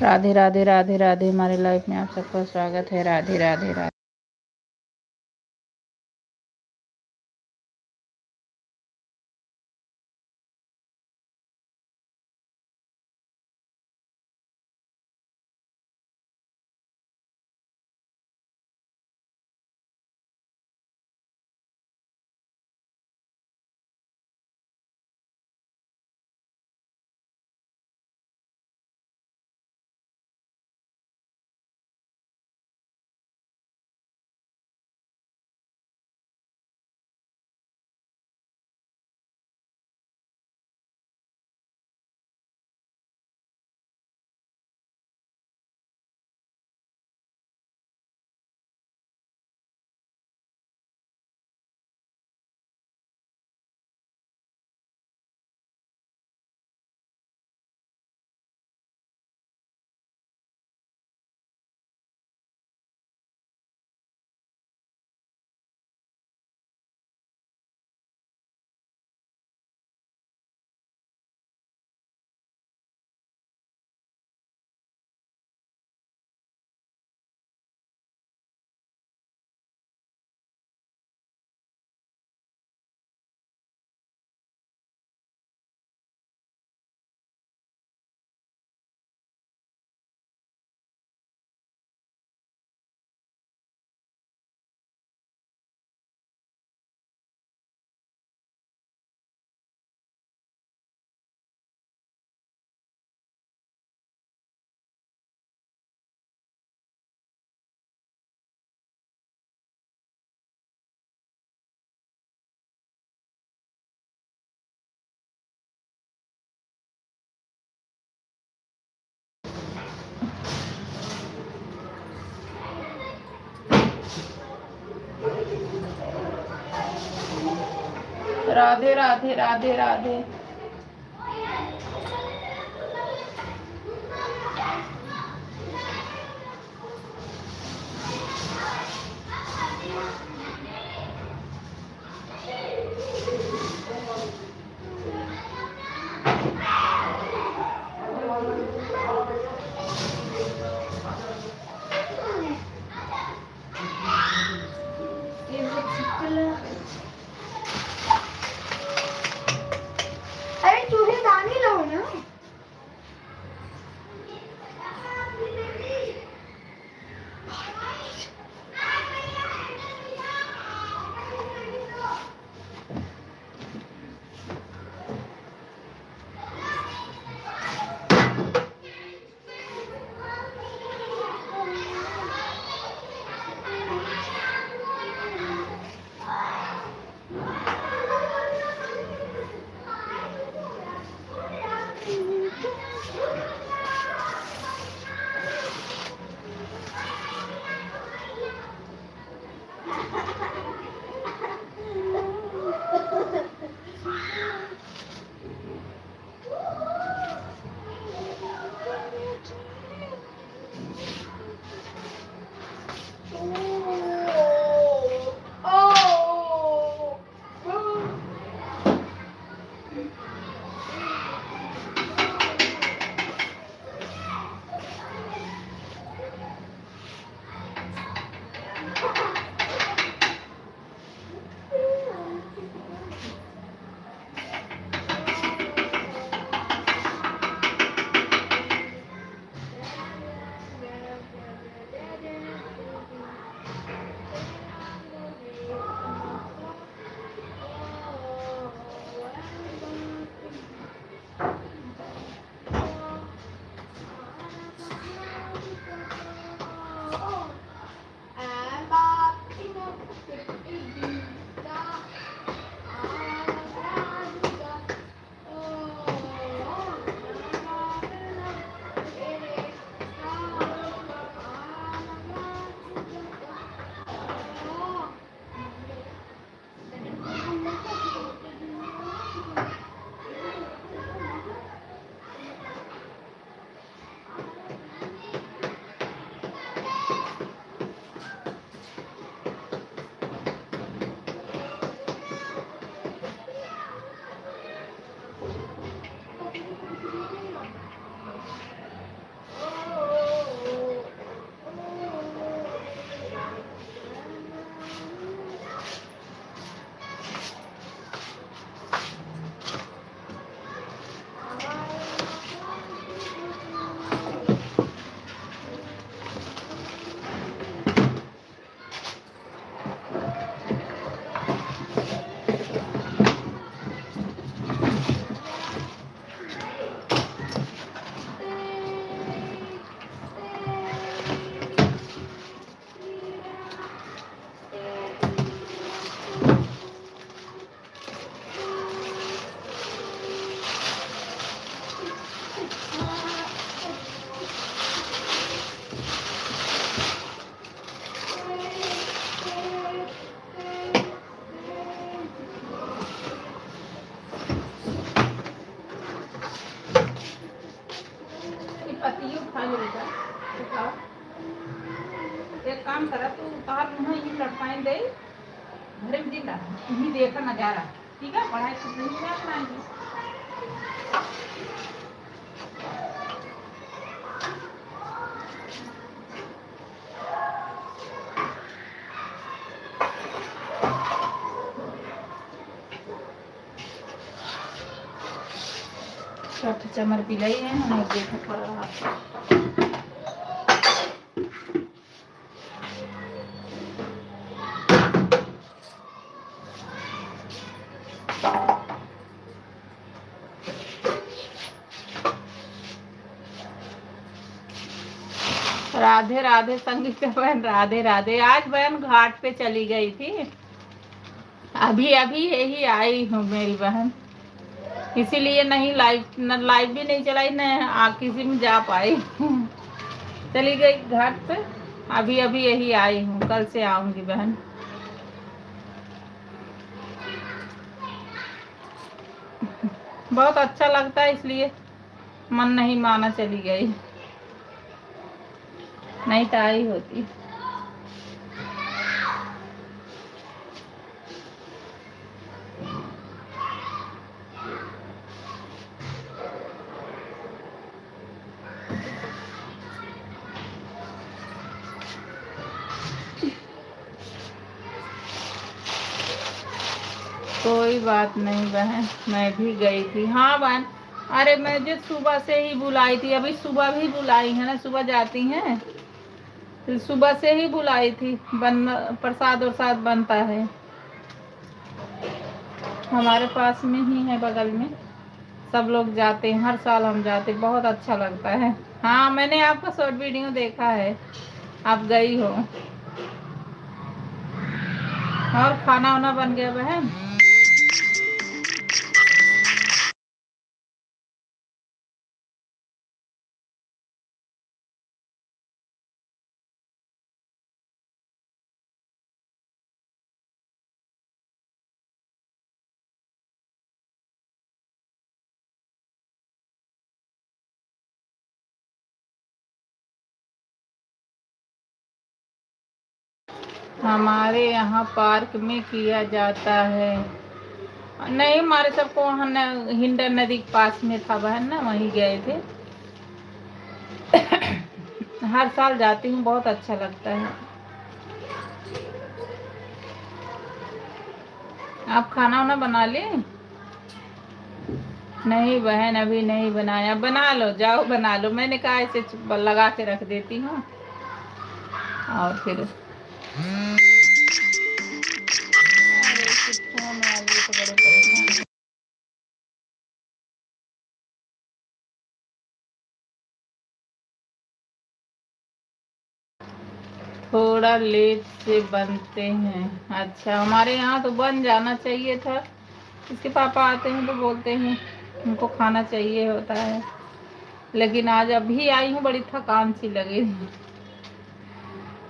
राधे राधे राधे राधे। हमारे लाइफ में आप सबका स्वागत है। राधे राधे राधे। राधे राधे राधे राधे। काम करा तो तार मुँह ही लटकाएं दे घरे में दिन रहा तुम्हें देखा नजारा ठीक है पढ़ाई कुछ नहीं क्या बनाएंगे सब चमर पिलाई है हमें देखा पड़ रहा राधे राधे संगीता बहन राधे राधे। आज बहन घाट पे चली गई थी, अभी अभी यही आई हूँ मेरी बहन, इसीलिए नहीं लाइव भी नहीं चलाई न किसी में जा पाई चली गई घाट पे, अभी अभी यही आई हूँ, कल से आऊंगी बहन। बहुत अच्छा लगता है इसलिए मन नहीं माना चली गई, नहीं तो आई होती। कोई बात नहीं बहन, मैं भी गई थी। हाँ बहन, अरे मैं जो सुबह से ही बुलाई थी, अभी सुबह भी बुलाई है ना, सुबह जाती हैं तो सुबह से ही बुलाई थी। प्रसाद वरसाद बनता है हमारे पास में ही है, बगल में सब लोग जाते हैं, हर साल हम जाते, बहुत अच्छा लगता है। हाँ मैंने आपका शॉर्ट वीडियो देखा है, आप गई हो। और खाना वाना बन गया बहन? हमारे यहाँ पार्क में किया जाता है। नहीं हमारे सबको वहाँ हिंडर नदी के पास में था बहन ना, वहीं गए थे हर साल जाती हूँ, बहुत अच्छा लगता है। आप खाना वाना बना ले? नहीं बहन अभी नहीं बनाया, बना लो, जाओ बना लो, मैंने कहा ऐसे लगा के रख देती हूँ और फिर थोड़ा लेट से बनते हैं। अच्छा हमारे यहाँ तो बन जाना चाहिए था, इसके पापा आते हैं तो बोलते हैं उनको खाना चाहिए होता है, लेकिन आज अभी आई हूँ, बड़ी थकान सी लगी,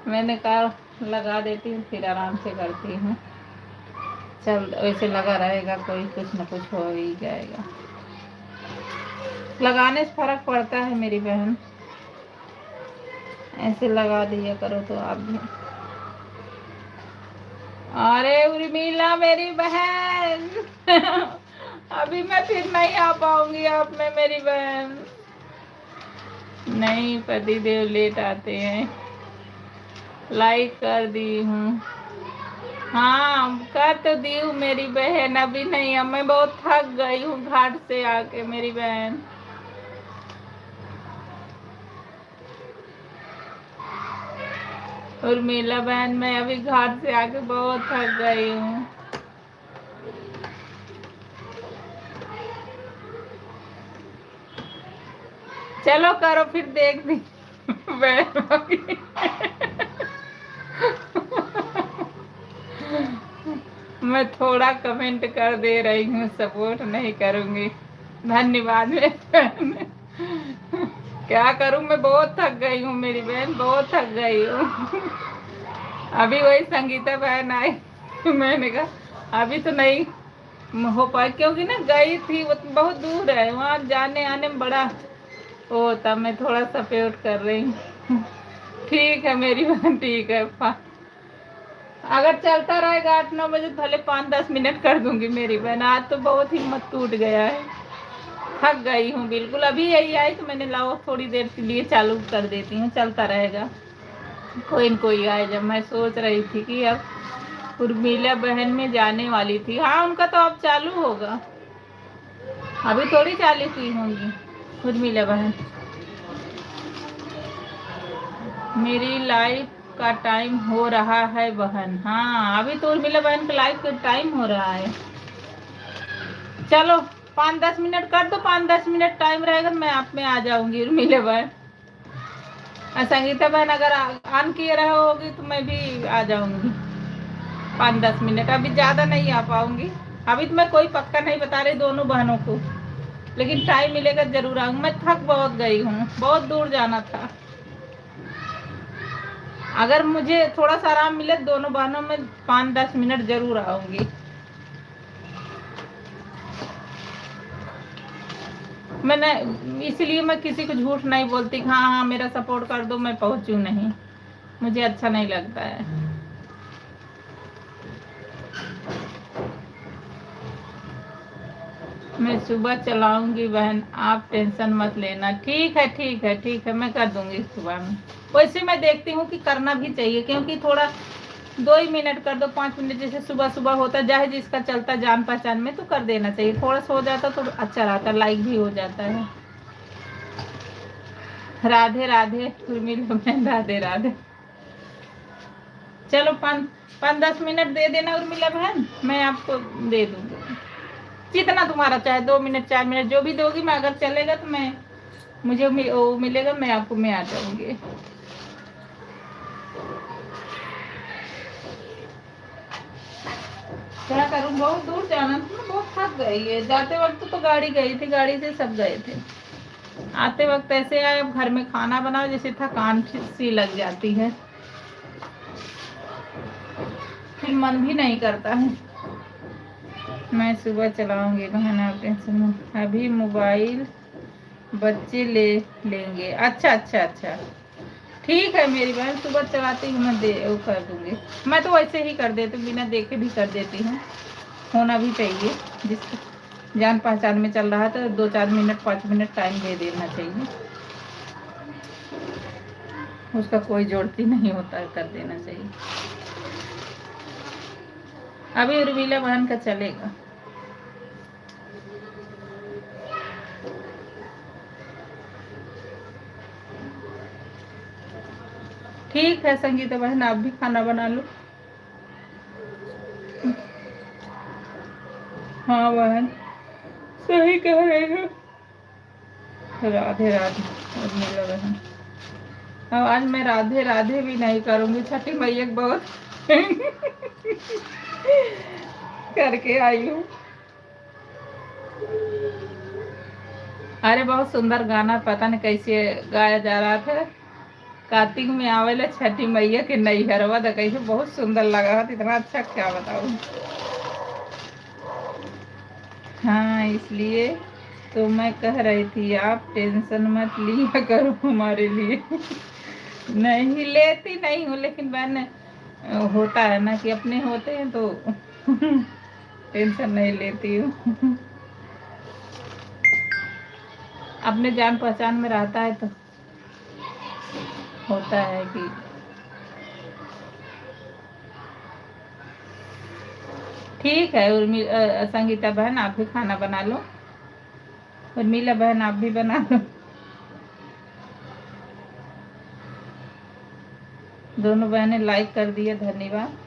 मैंने कहा लगा देती हूँ फिर आराम से करती हूँ। चल वैसे लगा रहेगा, कोई कुछ न कुछ हो ही जाएगा, लगाने से फर्क पड़ता है मेरी बहन, ऐसे लगा दिया करो तो आप भी। अरे उर्मिला मेरी बहन अभी मैं फिर नहीं आ पाऊंगी आप में मेरी बहन, नहीं पति देव लेट आते हैं। लाइक कर दी हूँ, हाँ कर तो दी हूँ मेरी बहन, अभी नहीं, अब मैं बहुत थक गई हूँ घाट से आके मेरी बहन। उर्मिला बहन मैं अभी घाट से आके बहुत थक गई हूँ। चलो करो फिर देख दी मैं थोड़ा कमेंट कर दे रही हूँ, सपोर्ट नहीं करूँगी, धन्यवाद मेरी बहन। क्या करूँ, मैं बहुत थक गई हूँ मेरी बहन, बहुत थक गई हूँ अभी वही संगीता बहन आई मैंने कहा अभी तो नहीं हो पाए, क्योंकि ना गई थी, वो बहुत दूर है, वहाँ जाने आने में बड़ा वो होता, मैं थोड़ा सपोर्ट कर रही हूँ ठीक है मेरी बहन, ठीक है। अगर चलता रहेगा 8-9 बजे, भले 5-10 मिनट कर दूंगी मेरी बहन। आज तो बहुत हिम्मत टूट गया है, थक गई हूँ बिल्कुल। अभी यही आई तो मैंने लाओ थोड़ी देर के लिए चालू कर देती हूँ, चलता रहेगा, कोई न कोई आए। जब मैं सोच रही थी कि अब उर्मिला बहन में जाने वाली थी। हाँ, उनका तो अब चालू होगा, अभी थोड़ी चालू की होंगी उर्मिला बहन। मेरी लाइफ का टाइम हो रहा है बहन। हाँ, अभी तो उर्मिला बहन का लाइफ का टाइम हो रहा है। चलो 5-10 मिनट कर दो, 5-10 मिनट टाइम रहेगा, मैं आप में आ जाऊंगी उर्मिला बहन। संगीता बहन अगर ऑन किए रहोगी तो मैं भी आ जाऊंगी 5-10 मिनट। अभी ज़्यादा नहीं आ पाऊंगी, अभी तो मैं कोई पक्का नहीं बता रही दोनों बहनों को, लेकिन टाइम मिलेगा जरूर आऊंगी। मैं थक बहुत गई हूँ, बहुत दूर जाना था। अगर मुझे थोड़ा सा आराम मिले दोनों बहनों में 5-10 मिनट जरूर आऊंगी। मैंने इसलिए मैं किसी को झूठ नहीं बोलती, हाँ हाँ मेरा सपोर्ट कर दो, मैं पहुंचूं नहीं, मुझे अच्छा नहीं लगता है। मैं सुबह चलाऊंगी बहन, आप टेंशन मत लेना। ठीक है ठीक है ठीक है, मैं कर दूंगी सुबह में। वैसे मैं देखती हूँ कि करना भी चाहिए, क्योंकि थोड़ा 2 ही मिनट कर दो, 5 मिनट, जैसे सुबह सुबह होता है, चाहे जिसका चलता जान पहचान में, तो कर देना चाहिए। थोड़ा सा हो जाता तो अच्छा रहता, लाइक भी हो जाता है। राधे राधे उर्मिला बहन, राधे राधे। चलो 5-10 मिनट दे देना उर्मिला बहन, मैं आपको दे दूंगी जितना तुम्हारा चाहे, 2 मिनट 4 मिनट जो भी दोगी। मैं अगर चलेगा तो मैं मुझे वो मिलेगा, मैं आपको मैं आ जाऊंगी। क्या करूँ, बहुत दूर जाना था, मैं बहुत थक गई है। जाते वक्त तो गाड़ी गई थी, गाड़ी से सब गए थे, आते वक्त ऐसे आए। अब घर में खाना बनाओ, जैसे थकान सी लग जाती है, फिर मन भी नहीं करता है। मैं सुबह चलाऊंगी बहन, आप टेंशन मत। अभी मोबाइल बच्चे ले लेंगे। अच्छा अच्छा अच्छा, ठीक है मेरी बहन, सुबह चलाती हूँ मैं, दे वो कर दूंगी। मैं तो वैसे ही कर देती हूँ, बिना देखे भी कर देती हूँ। होना भी चाहिए, जिस जान पहचान में चल रहा है तो 2-4 मिनट 5 मिनट टाइम दे देना चाहिए, उसका कोई जोड़ती नहीं होता है, कर देना चाहिए। अभी उर्मिला बहन का चलेगा। ठीक है संगीता बहन, आप भी खाना बना लो। हाँ बहन, सही कह रहे हो। राधे राधे उर्मिला बहन। अब आज मैं राधे राधे भी नहीं करूंगी, छठी मैया बहुत करके आई हूँ। अरे बहुत सुंदर गाना, पता नहीं कैसे गाया जा रहा था। कार्तिक में आवेला छठी मैया के नैहरवा, तो कैसे बहुत सुंदर लगा था, इतना अच्छा क्या बताऊँ। हाँ, इसलिए तो मैं कह रही थी आप टेंशन मत लिया करो हमारे लिए। नहीं लेती नहीं हूँ, लेकिन मैंने होता है ना कि अपने होते हैं तो टेंशन नहीं लेती हूँ। अपने जान पहचान में रहता है तो होता है कि ठीक है। संगीता बहन आप भी खाना बना लो, उर्मिला बहन आप भी बना लो, दोनों बहनें लाइक कर दिए, धन्यवाद।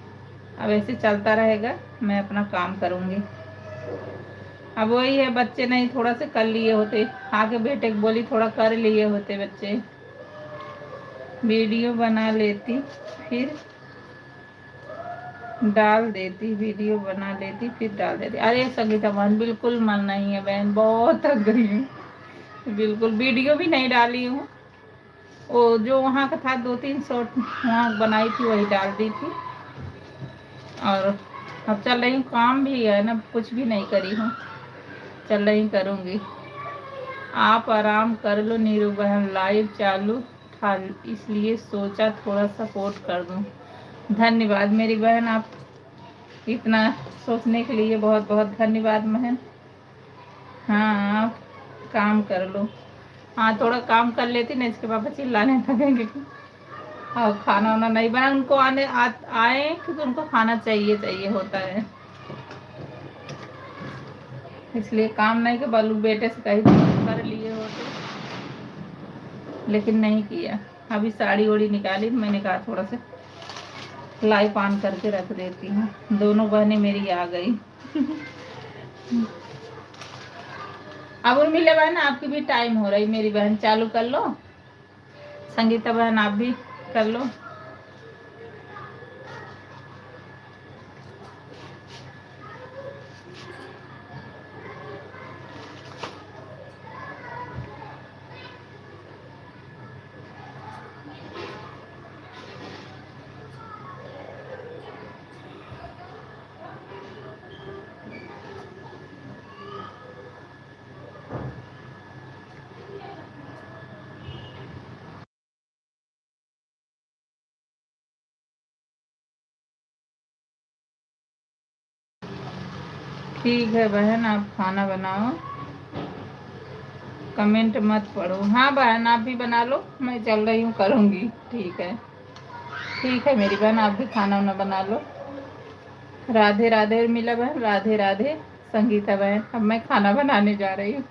अब ऐसे चलता रहेगा, मैं अपना काम करूँगी। अब वही है, बच्चे नहीं थोड़ा से कर लिए होते, आके बेटे को बोली थोड़ा कर लिए होते बच्चे, वीडियो बना लेती फिर डाल देती, वीडियो बना लेती फिर डाल देती। अरे संगीता बहन बिल्कुल मन नहीं है बहन, बहुत थक गई हूँ, बिल्कुल वीडियो भी नहीं डाली हूँ। वो जो वहाँ का था 2-3 शॉट वहाँ बनाई थी, वही डाल दी थी। और अब चल रही हूँ, काम भी है ना, कुछ भी नहीं करी हूँ, चल रही करूँगी। आप आराम कर लो नीरू बहन, लाइव चालू था, इसलिए सोचा थोड़ा सपोर्ट कर दूं। धन्यवाद मेरी बहन, आप इतना सोचने के लिए बहुत बहुत धन्यवाद बहन। हाँ आप काम कर लो। हाँ थोड़ा काम कर लेती ना, इसके पापा चिल्लाने लगेंगे कि और खाना वाना नहीं बना। उनको आए कि तो उनको खाना चाहिए चाहिए होता है, इसलिए काम नहीं के बालू बेटे से कहीं तो कर लिए होते, लेकिन नहीं किया। अभी साड़ी ओड़ी निकाली, मैंने कहा थोड़ा सा लाइट ऑन करके रख देती हूँ। दोनों बहनें मेरी आ गई। अब उर्मिला बहन आपकी भी टाइम हो रही, मेरी बहन चालू कर लो। संगीता बहन आप भी कर लो। ठीक है बहन, आप खाना बनाओ, कमेंट मत पढ़ो। हाँ बहन आप भी बना लो, मैं चल रही हूँ करूँगी। ठीक है, ठीक है मेरी बहन, आप भी खाना वाना बना लो। राधे राधे उर्मिला बहन, राधे राधे संगीता बहन। अब मैं खाना बनाने जा रही हूँ।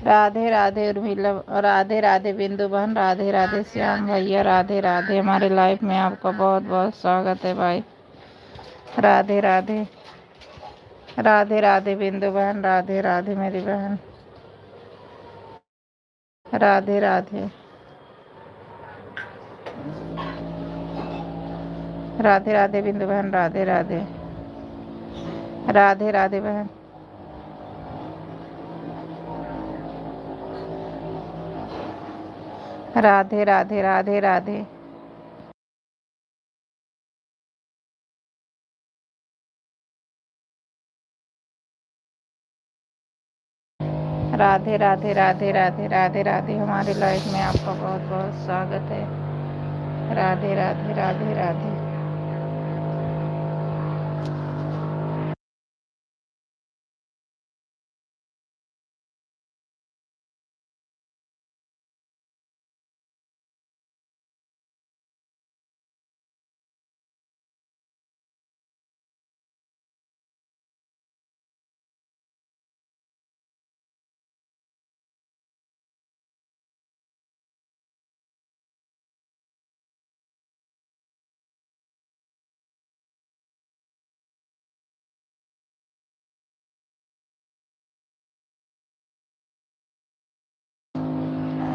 राधे राधे उर्मिला, राधे राधे बिंदु बहन, राधे राधे श्याम भैया, राधे राधे। हमारे लाइफ में आपका बहुत बहुत स्वागत है भाई। राधे राधे, राधे राधे बिंदु बहन, राधे राधे मेरी बहन, राधे राधे, राधे राधे बिंदु बहन, राधे राधे, राधे राधे बहन, राधे राधे, राधे राधे, राधे राधे, राधे राधे, राधे राधे। हमारे लाइफ में आपका बहुत बहुत स्वागत है। राधे राधे, राधे राधे,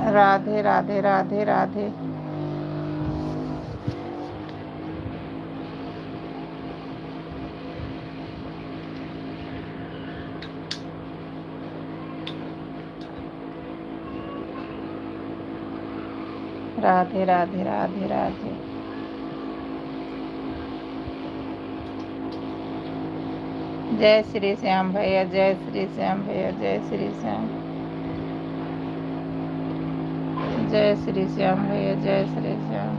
राधे राधे, राधे राधे, राधे राधे, राधे राधे, जय श्री श्याम भैया, जय श्री श्याम भैया, जय श्री श्याम, जय श्री श्याम भैया, जय श्री श्याम,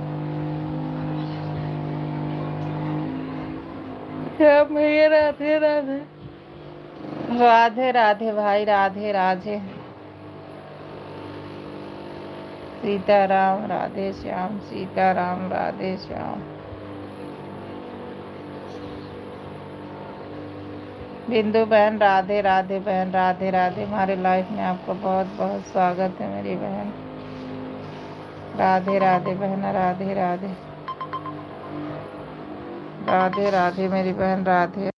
श्याम भैया, राधे राधे, राधे राधे भाई, राधे राधे, सीताराम राधे श्याम, सीताराम राधे श्याम। बिंदु बहन, राधे राधे बहन, राधे राधे। हमारे लाइफ में आपका बहुत बहुत स्वागत है मेरी बहन। राधे राधे बहन, राधे राधे, राधे राधे मेरी बहन, राधे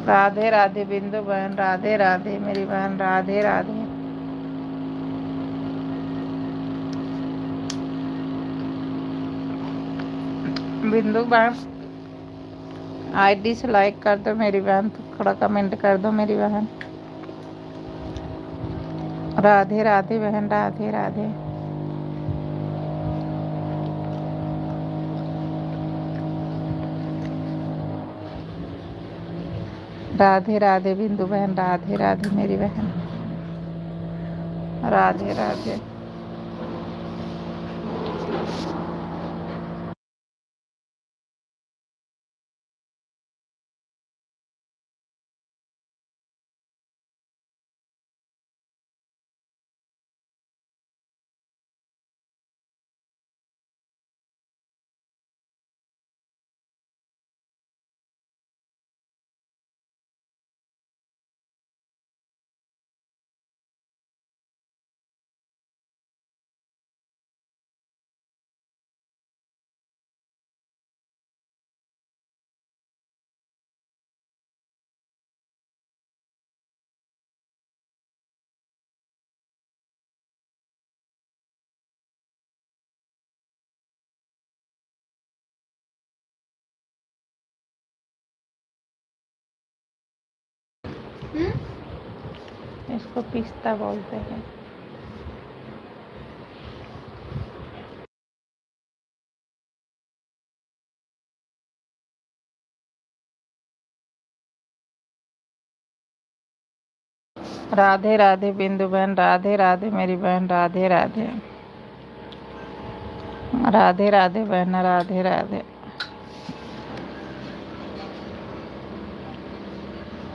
राधे राधे बिंदु बहन, राधे राधे मेरी बहन, राधे राधे, बिंदु बहन आईडी से लाइक कर दो मेरी बहन, तो थोड़ा कमेंट कर दो मेरी बहन। राधे राधे बहन, राधे राधे, राधे राधे बिंदु बहन, राधे राधे मेरी बहन, राधे राधे, इसको पिस्ता बोलते हैं। राधे राधे बिंदु बहन, राधे राधे मेरी बहन, राधे राधे। राधे राधे बहन, राधे राधे।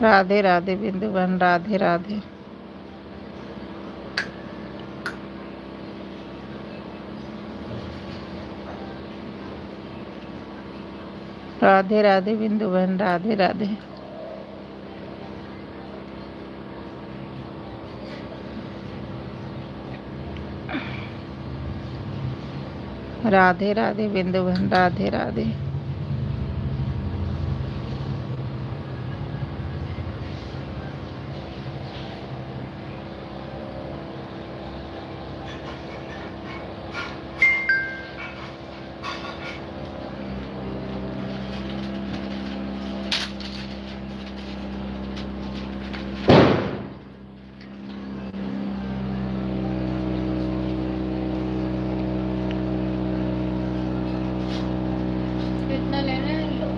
राधे राधे बिंदु बहन, राधे राधे। राधे राधे बिंदु बहन, राधे राधे। राधे राधे बिंदु बहन, राधे राधे। कितना लेना है लो।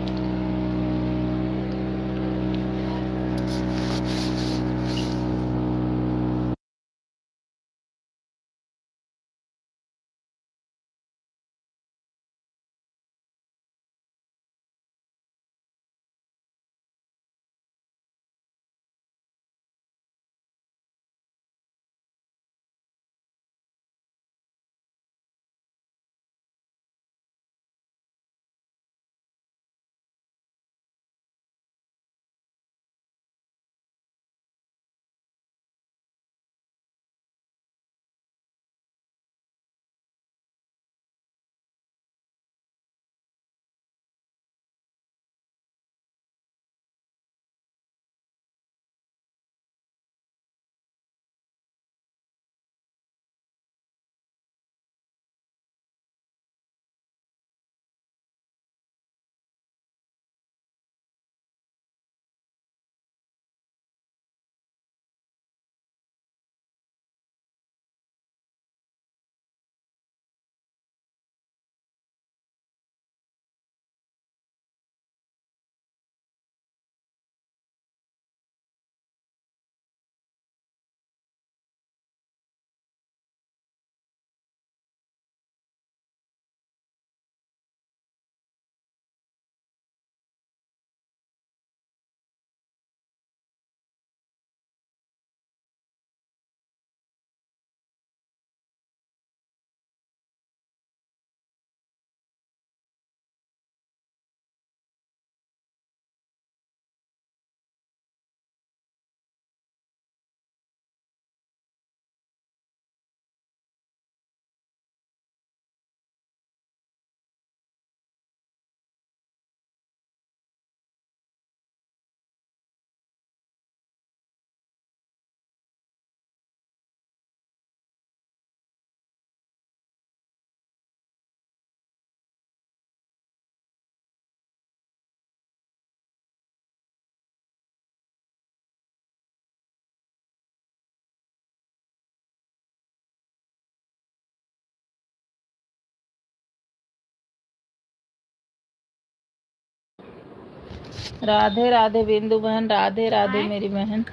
राधे राधे बिंदु बहन, राधे राधे मेरी बहन।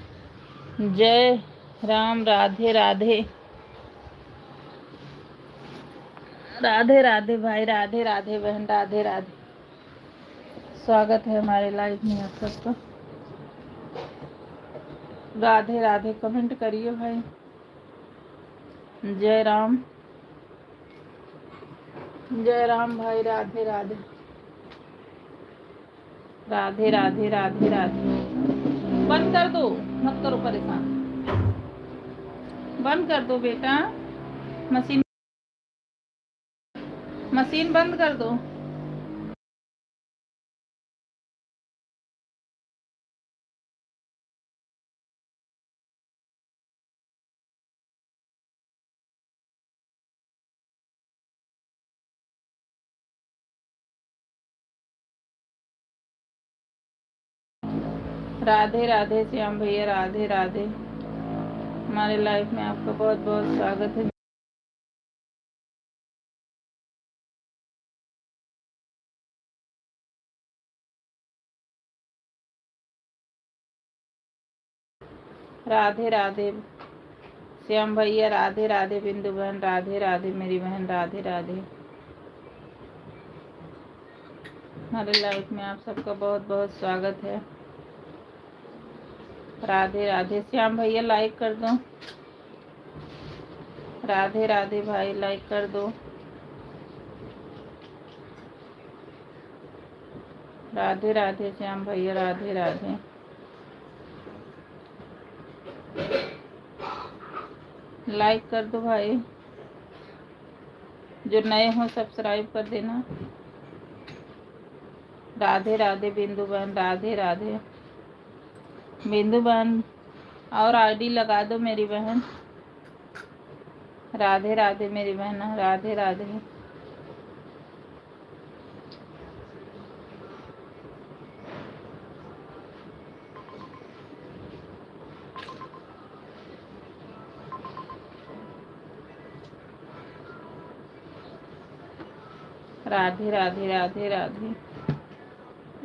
जय राम, राधे राधे। राधे राधे भाई, राधे राधे बहन, राधे राधे। स्वागत है हमारे लाइव में आप सबका। राधे राधे कमेंट करिए भाई। जय राम, जय राम भाई, राधे राधे। राधे राधे, राधे राधे। बंद कर दो, मत करो परेशान। बंद कर दो बेटा, मशीन मशीन बंद कर दो। राधे राधे श्याम भैया, राधे राधे। हमारे लाइफ में आपका बहुत बहुत स्वागत है। राधे राधे श्याम भैया, राधे राधे बिंदु बहन, राधे राधे मेरी बहन, राधे राधे। हमारे लाइफ में आप सबका बहुत बहुत स्वागत है। राधे राधे श्याम भैया, लाइक कर दो। राधे राधे भाई, लाइक कर दो। राधे राधे श्याम भैया, राधे राधे। लाइक कर दो भाई, जो नए हो सब्सक्राइब कर देना। राधे राधे बिंदु बहन, राधे राधे बिंदु बहन, और आईडी लगा दो मेरी बहन। राधे राधे मेरी बहन, राधे राधे। राधे राधे राधे राधे।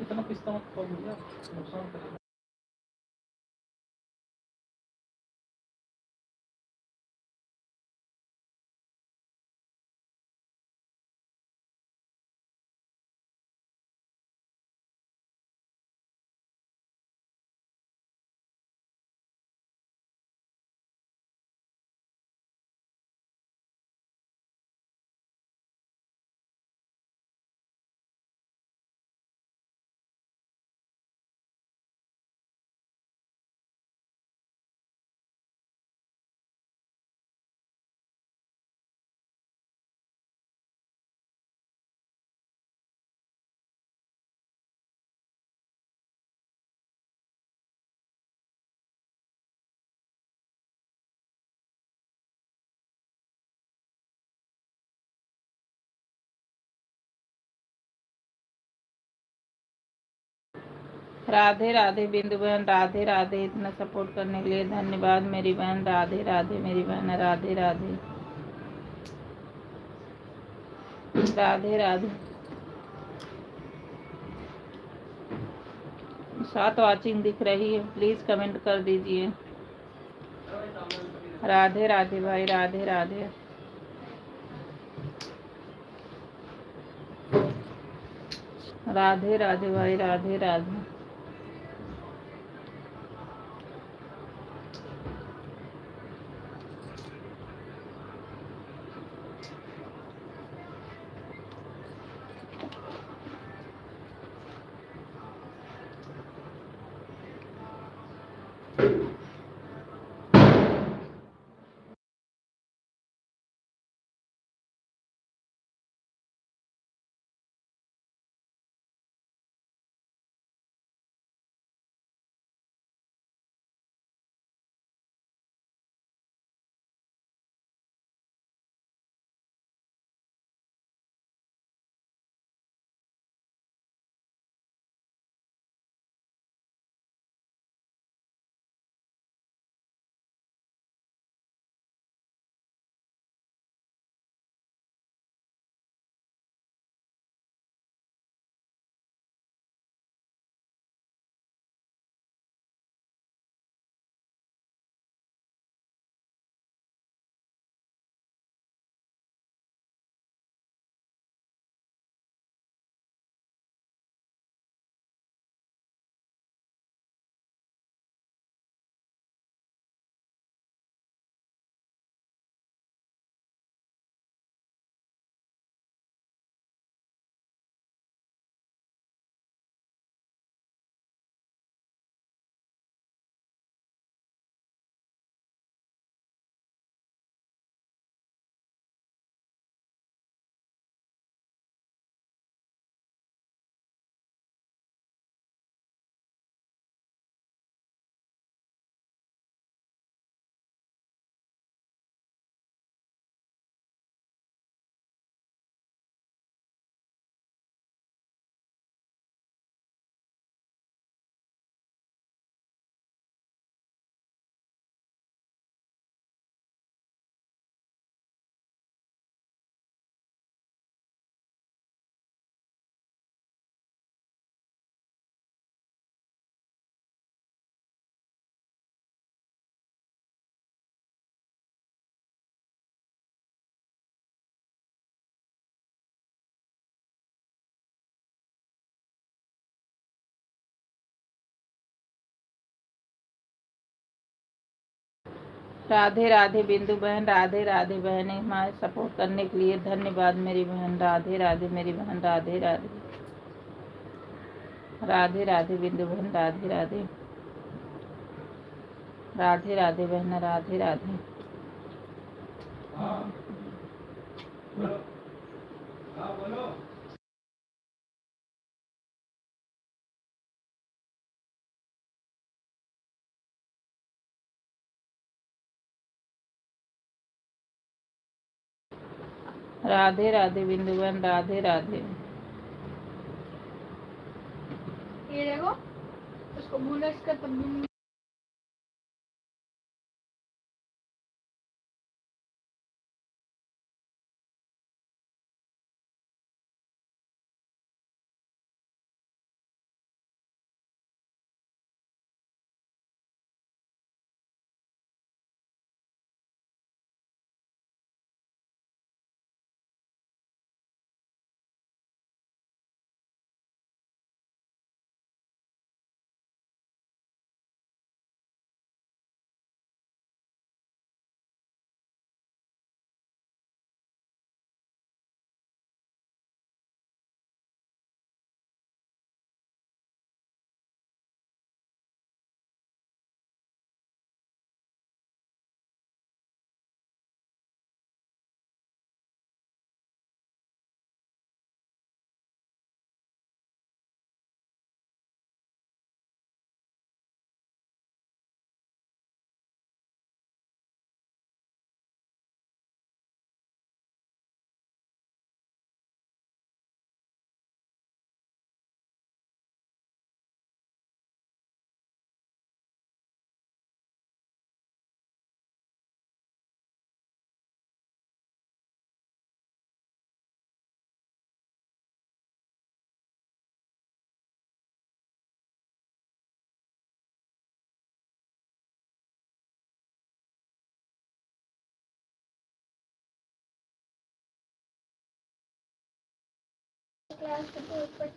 इतना पिस्ता मत खाओ भैया, नुकसान करेगा। राधे राधे बिंदु बहन, राधे राधे। इतना सपोर्ट करने के लिए धन्यवाद मेरी बहन, राधे राधे मेरी बहन, राधे राधे राधे राधे। 7 वाचिंग दिख रही है, प्लीज कमेंट कर दीजिए। राधे राधे भाई, राधे राधे। राधे राधे भाई, राधे राधे। राधे राधे बिंदु बहन, राधे राधे बहन, हमारे सपोर्ट करने के लिए धन्यवाद मेरी बहन। राधे राधे मेरी बहन, राधे राधे। राधे राधे बिंदु बहन, राधे राधे। राधे राधे बहन, राधे राधे। राधे राधे बिंदु बहन, राधे राधे। ये देखो, उसको भूना इसका तब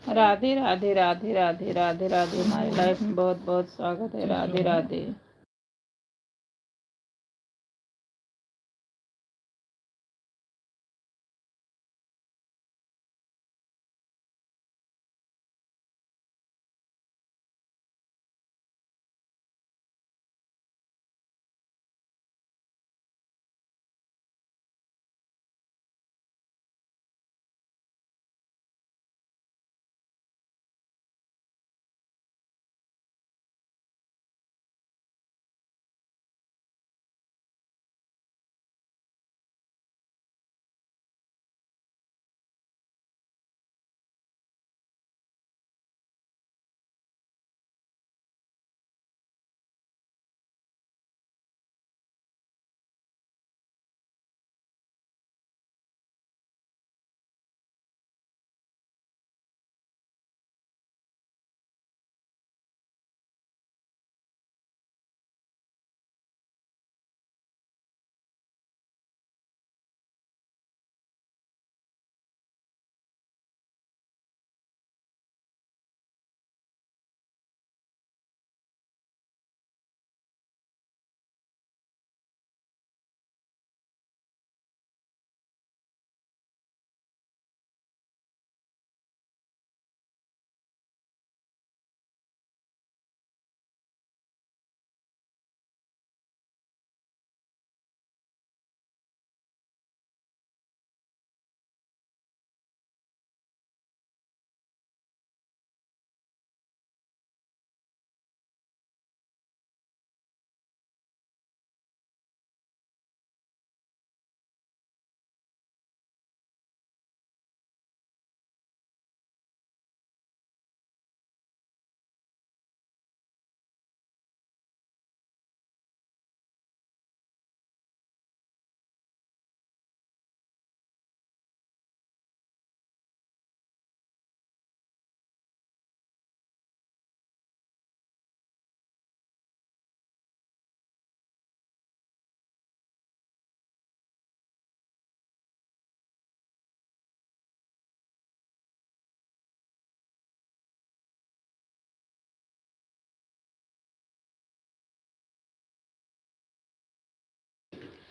राधे राधे राधे राधे राधे राधे। हमारे लाइफ में बहुत बहुत स्वागत है। राधे राधे।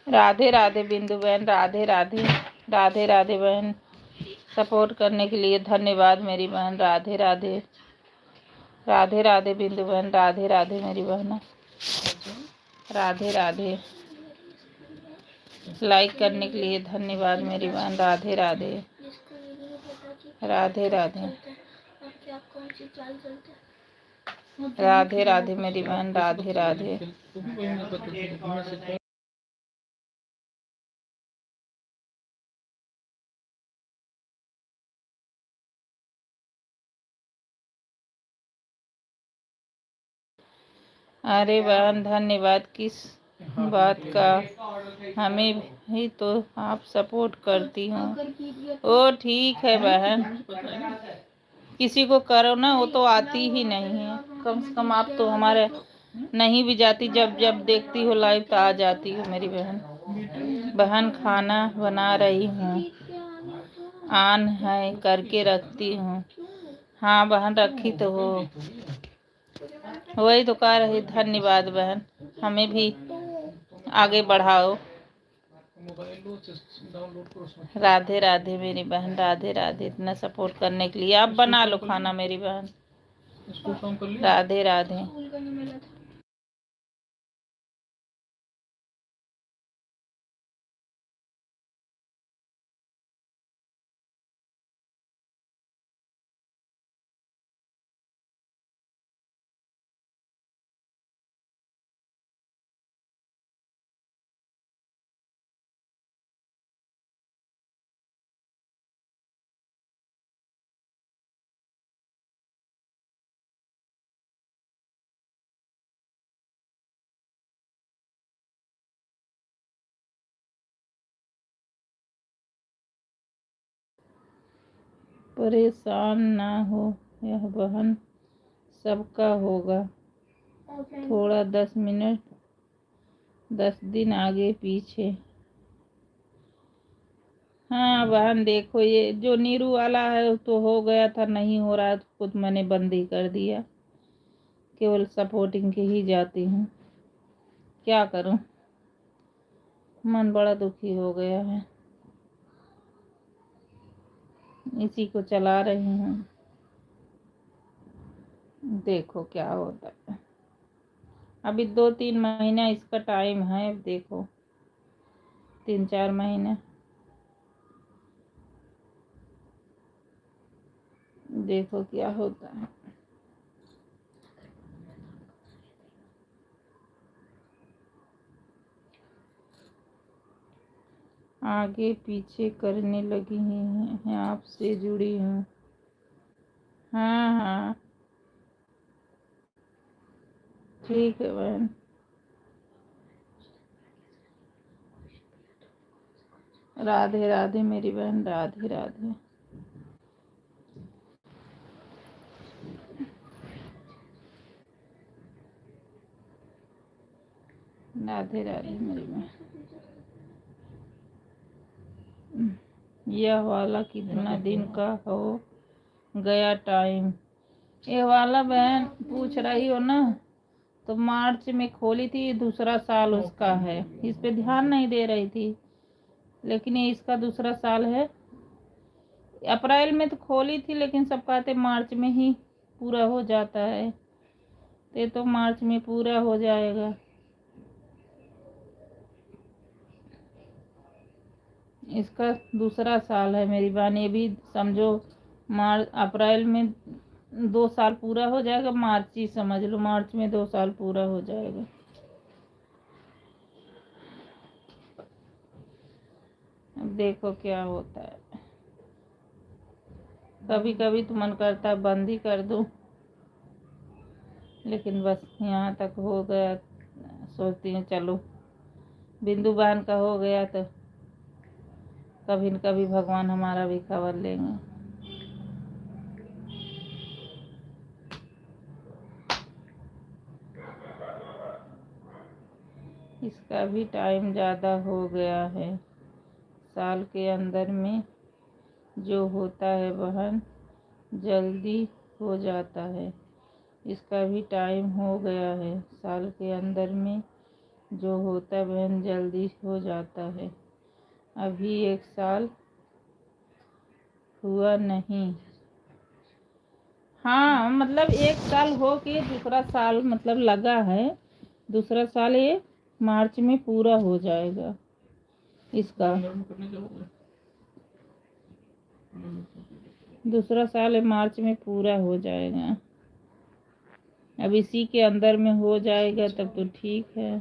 राधे राधे बिंदु बहन, राधे राधे। राधे राधे बहन, सपोर्ट करने के लिए धन्यवाद मेरी बहन। राधे राधे। राधे राधे बिंदु बहन, राधे राधे मेरी बहन। राधे राधे। लाइक करने के लिए धन्यवाद मेरी बहन। राधे राधे। राधे राधे। राधे राधे मेरी बहन। राधे राधे। अरे बहन धन्यवाद किस बात का, हमें भी तो आप सपोर्ट करती हो। ओ ठीक है बहन, किसी को करो ना वो तो आती ही नहीं है। कम से कम आप तो हमारे नहीं भी जाती, जब जब देखती हो लाइव तो आ जाती हो मेरी बहन। बहन खाना बना रही हूँ, आन है करके रखती हूँ। हाँ बहन रखी तो हो, वही तो कह रही। धन्यवाद बहन, हमें भी आगे बढ़ाओ। राधे राधे मेरी बहन। राधे राधे। इतना सपोर्ट करने के लिए। आप बना लो खाना मेरी बहन। राधे राधे। परेशान ना हो, यह बहन सबका होगा। थोड़ा 10 मिनट 10 दिन आगे पीछे। हाँ बहन देखो, ये जो नीरू वाला है तो हो गया था, नहीं हो रहा तो खुद मैंने बंद ही कर दिया। केवल सपोर्टिंग के ही जाती हूँ, क्या करूँ। मन बड़ा दुखी हो गया है, इसी को चला रही हूँ। देखो क्या होता है। अभी 2-3 महीना इसका टाइम है, अब देखो 3-4 महीने देखो क्या होता है। आगे पीछे करने लगी हैं, आपसे जुड़ी हूँ। हाँ हाँ ठीक है बहन। राधे राधे मेरी बहन। राधे राधे। राधे राधे मेरी बहन। यह वाला कितना दिन का हो गया टाइम? ये वाला बहन पूछ रही हो ना, तो मार्च में खोली थी, दूसरा साल उसका है। इस पे ध्यान नहीं दे रही थी, लेकिन ये इसका दूसरा साल है। अप्रैल में तो खोली थी, लेकिन सब कहते मार्च में ही पूरा हो जाता है, तो मार्च में पूरा हो जाएगा। इसका दूसरा साल है मेरी बहन। ये भी समझो मार्च अप्रैल में 2 साल पूरा हो जाएगा, मार्च ही समझ लो, मार्च में 2 साल पूरा हो जाएगा। अब देखो क्या होता है। कभी कभी तो मन करता है बंद ही कर दूं, लेकिन बस यहाँ तक हो गया। सोचती हूँ चलो बिंदु बहन का हो गया तो कभी न कभी भगवान हमारा भी खबर लेंगे। इसका भी टाइम ज़्यादा हो गया है। साल के अंदर में जो होता है बहन जल्दी हो जाता है। इसका भी टाइम हो गया है। साल के अंदर में जो होता बहन जल्दी हो जाता है। अभी 1 साल हुआ नहीं। हाँ मतलब 1 साल हो के दूसरा साल मतलब लगा है। दूसरा साल ये मार्च में पूरा हो जाएगा इसका। दूसरा साल मार्च में पूरा हो जाएगा। अब इसी के अंदर में हो जाएगा तब तो ठीक है।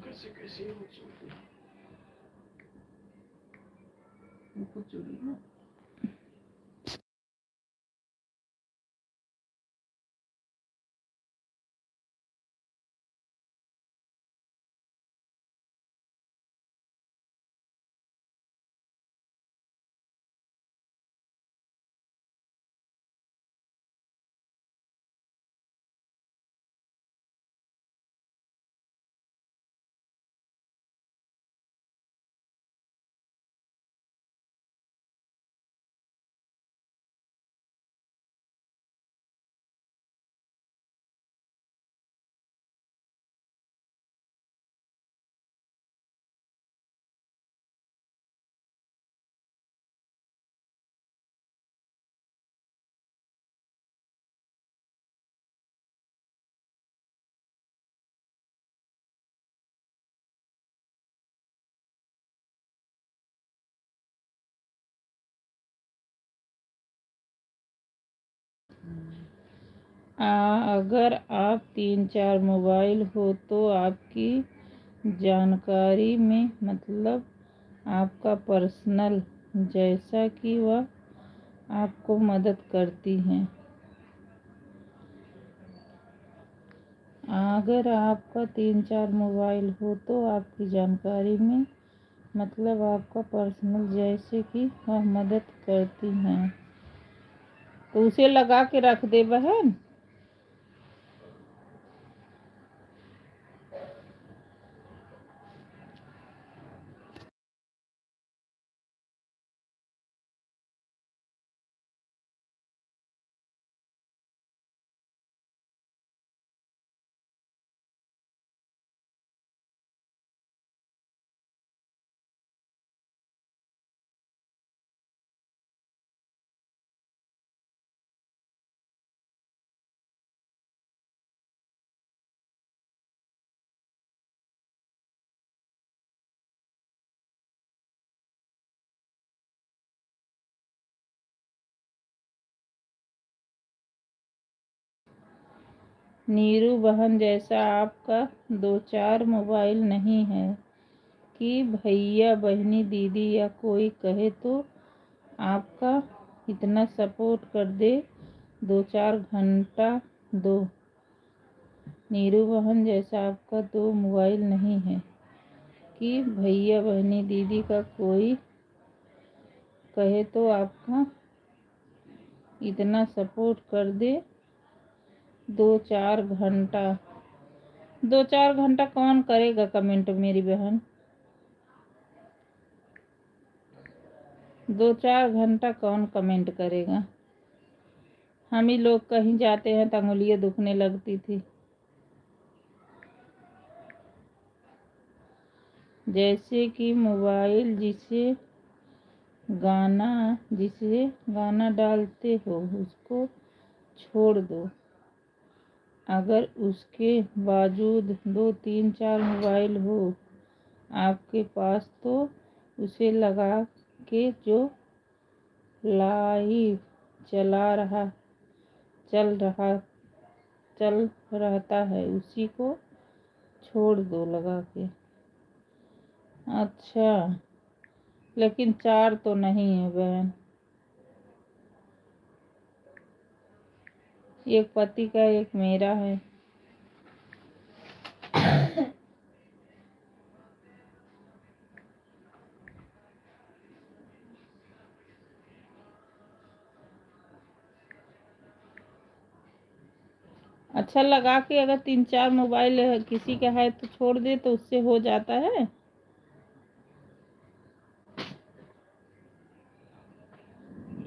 अगर आप 3-4 मोबाइल हो तो आपकी जानकारी में मतलब आपका पर्सनल, जैसा कि वह आपको मदद करती हैं। अगर आपका 3-4 मोबाइल हो तो आपकी जानकारी में मतलब आपका पर्सनल, जैसे कि वह मदद करती हैं। तो उसे लगा के रख दे बहन। नीरू बहन, जैसा आपका 2-4 मोबाइल नहीं है कि भैया बहनी दीदी या कोई कहे तो आपका इतना सपोर्ट कर दे, 2-4 घंटा दो। नीरू बहन, जैसा आपका 2 मोबाइल नहीं है कि भैया बहनी दीदी का कोई कहे तो आपका इतना सपोर्ट कर दे, 2-4 घंटा। 2-4 घंटा कौन करेगा कमेंट मेरी बहन? 2-4 घंटा कौन कमेंट करेगा? हम ही लोग कहीं जाते हैं तो अंगुलियाँ दुखने लगती थी। जैसे कि मोबाइल जिसे गाना डालते हो उसको छोड़ दो। अगर उसके बावजूद 2-3-4 मोबाइल हो आपके पास तो उसे लगा के जो लाइव चल रहता है उसी को छोड़ दो लगा के। अच्छा, लेकिन 4 तो नहीं है बहन। एक पति का, एक मेरा है। अच्छा, लगा के अगर 3-4 मोबाइल किसी का है तो छोड़ दे तो उससे हो जाता है।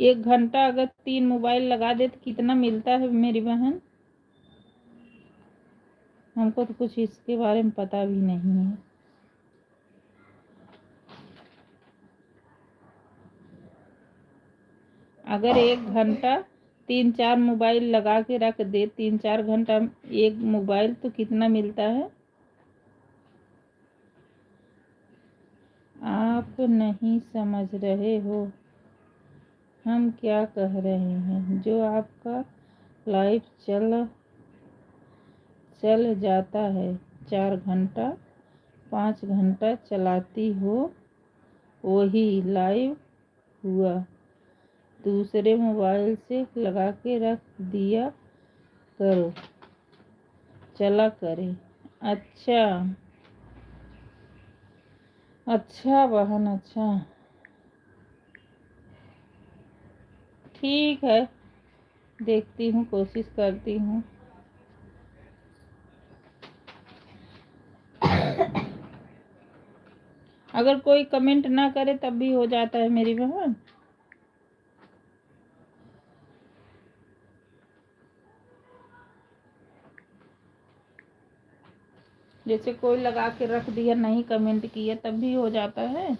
1 घंटा अगर 3 मोबाइल लगा दे तो कितना मिलता है मेरी बहन? हमको तो कुछ इसके बारे में पता भी नहीं है। अगर 1 घंटा 3-4 मोबाइल लगा के रख दे, 3-4 घंटा एक मोबाइल, तो कितना मिलता है? आप नहीं समझ रहे हो हम क्या कह रहे हैं। जो आपका लाइफ चल जाता है, 4 घंटा 5 घंटा चलाती हो, वही लाइव हुआ। दूसरे मोबाइल से लगा के रख दिया करो, चला करे। अच्छा बहन, अच्छा, ठीक है, देखती हूँ, कोशिश करती हूँ। अगर कोई कमेंट ना करे तब भी हो जाता है मेरी बहन। जैसे कोई लगा के रख दिया, नहीं कमेंट किया, तब भी हो जाता है।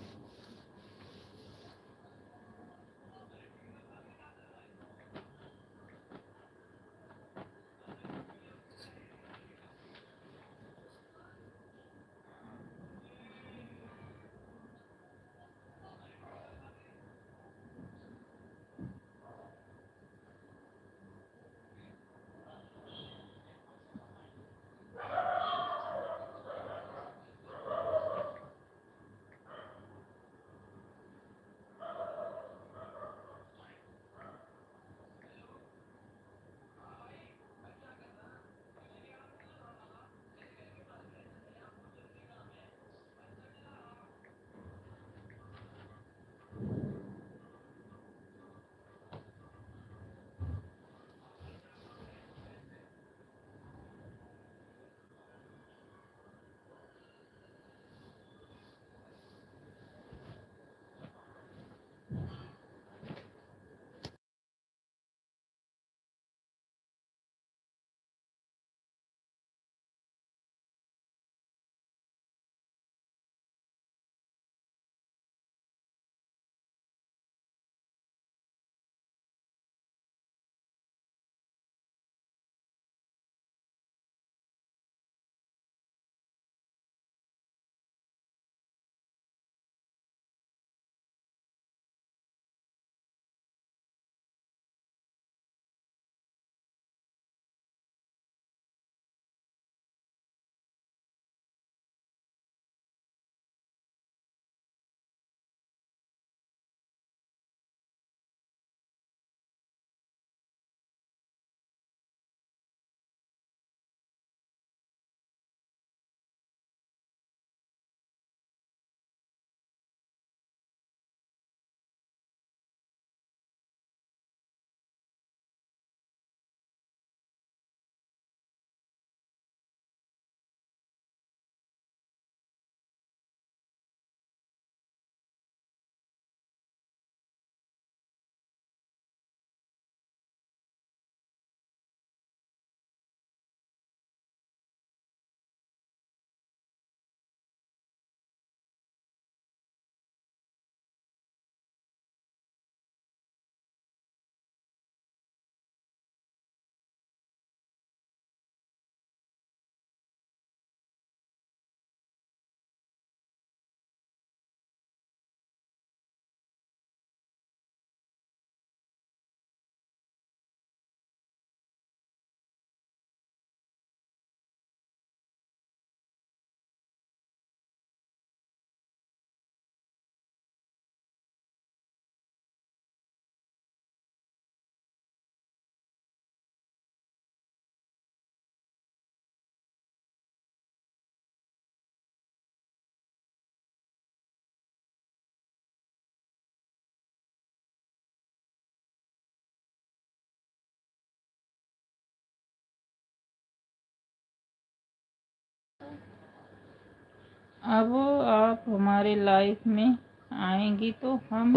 अब आप हमारे लाइफ में आएंगी तो हम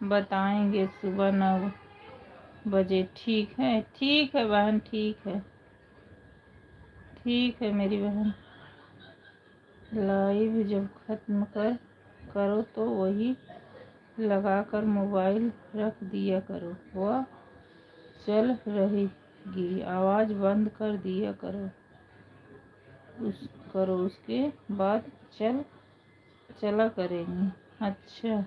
बताएंगे सुबह 9 बजे। ठीक है, ठीक है बहन, ठीक है, ठीक है मेरी बहन। लाइव जब ख़त्म करो तो वही लगाकर मोबाइल रख दिया करो, वह चल रहेगी, आवाज़ बंद कर दिया करो, उसके बाद चला करेंगे। अच्छा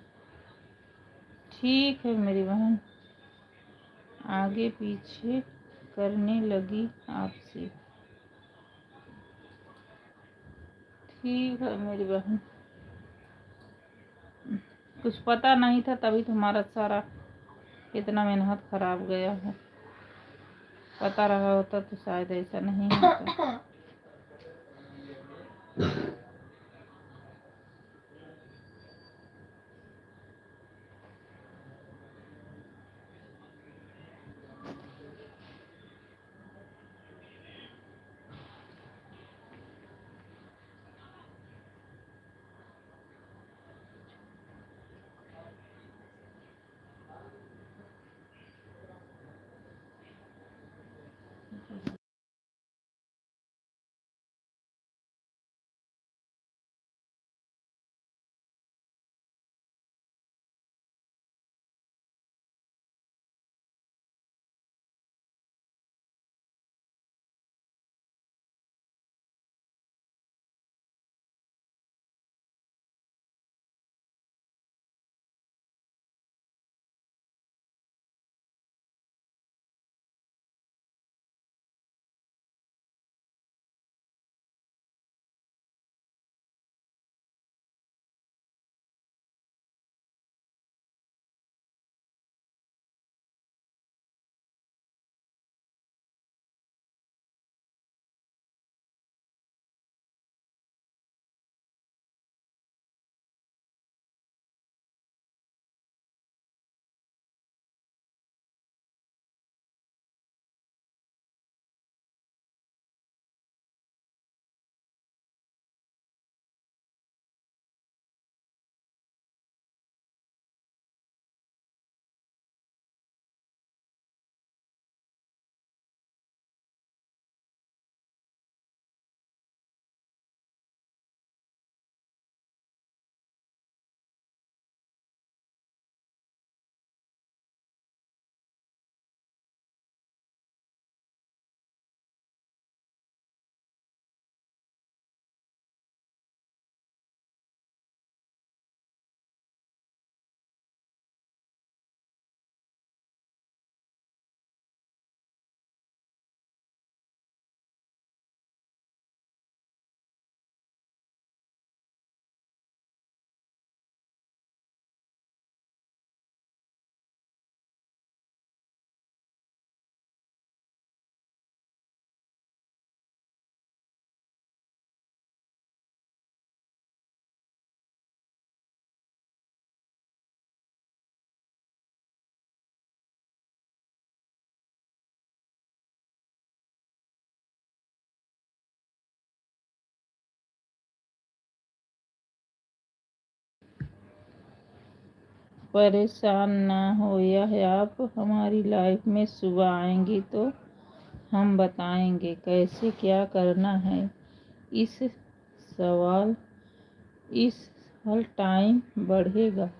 ठीक है मेरी बहन, आगे पीछे करने लगी आपसे। ठीक है मेरी बहन, कुछ पता नहीं था तभी तुम्हारा सारा इतना मेहनत खराब गया है। पता रहा होता तो शायद ऐसा नहीं होता। परेशान ना हो आप, हमारी लाइफ में सुबह आएंगी तो हम बताएंगे कैसे क्या करना है। इस सवाल इस हल टाइम बढ़ेगा,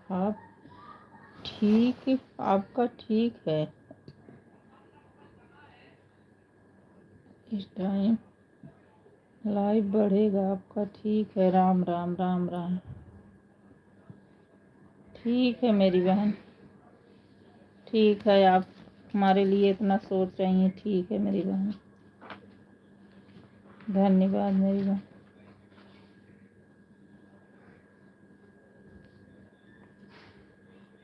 आपका ठीक है। इस टाइम लाइफ बढ़ेगा आपका, ठीक है। राम राम राम राम। ठीक है मेरी बहन, ठीक है। आप हमारे लिए इतना सोच रही हैं, ठीक है मेरी बहन। धन्यवाद मेरी बहन।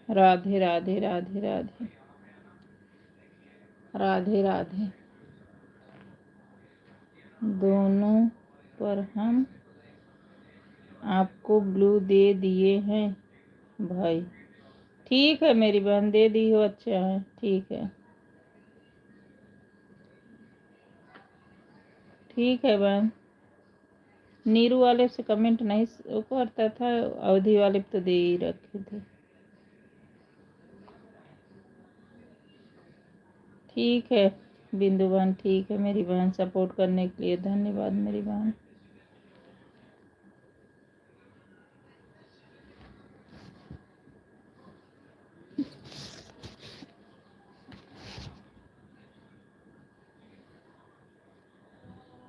राधे राधे राधे राधे राधे राधे। दोनों पर हम आपको ब्लू दे दिए हैं भाई। ठीक है मेरी बहन, दे दी हो, अच्छा है, ठीक है। ठीक है बहन। नीरू वाले से कमेंट नहीं करता था, अवधि वाले तो दे ही रखे थे। ठीक है बिंदु बहन, ठीक है मेरी बहन। सपोर्ट करने के लिए धन्यवाद मेरी बहन।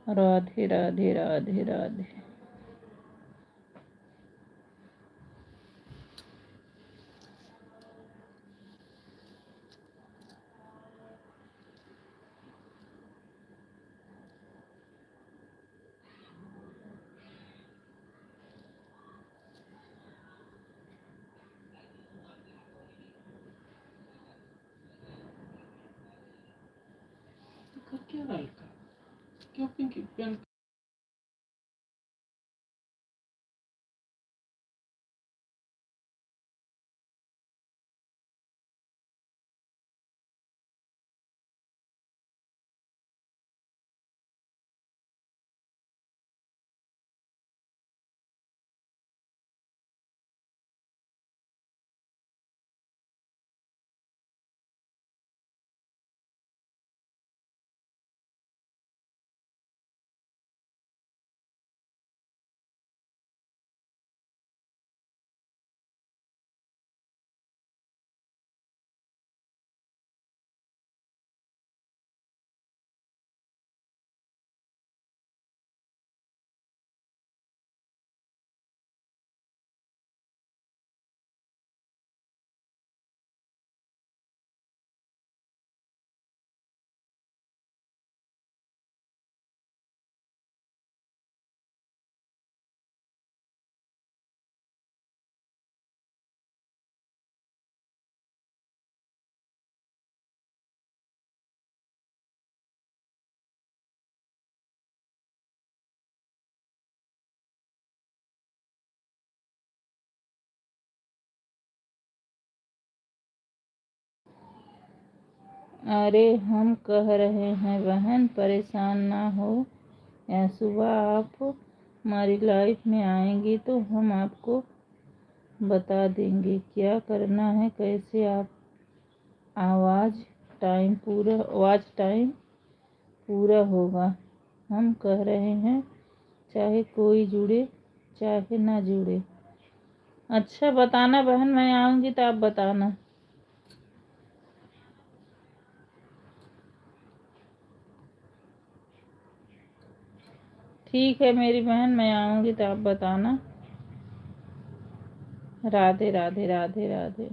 राधे राधे राधे राधे। क्या हल्का क्यों पिंकी पेन अरे हम कह रहे हैं बहन, परेशान ना हो। सुबह आप हमारी लाइफ में आएंगी तो हम आपको बता देंगे क्या करना है, कैसे आप आवाज़ टाइम पूरा होगा। हम कह रहे हैं चाहे कोई जुड़े चाहे ना जुड़े। अच्छा बताना बहन, मैं आऊँगी तो आप बताना। ठीक है मेरी बहन, मैं आऊँगी तो आप बताना। राधे राधे राधे राधे।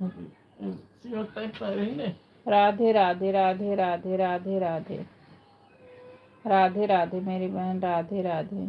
सिर टाइट कर रही है राधे राधे राधे राधे राधे राधे। राधे राधे मेरी बहन, राधे राधे।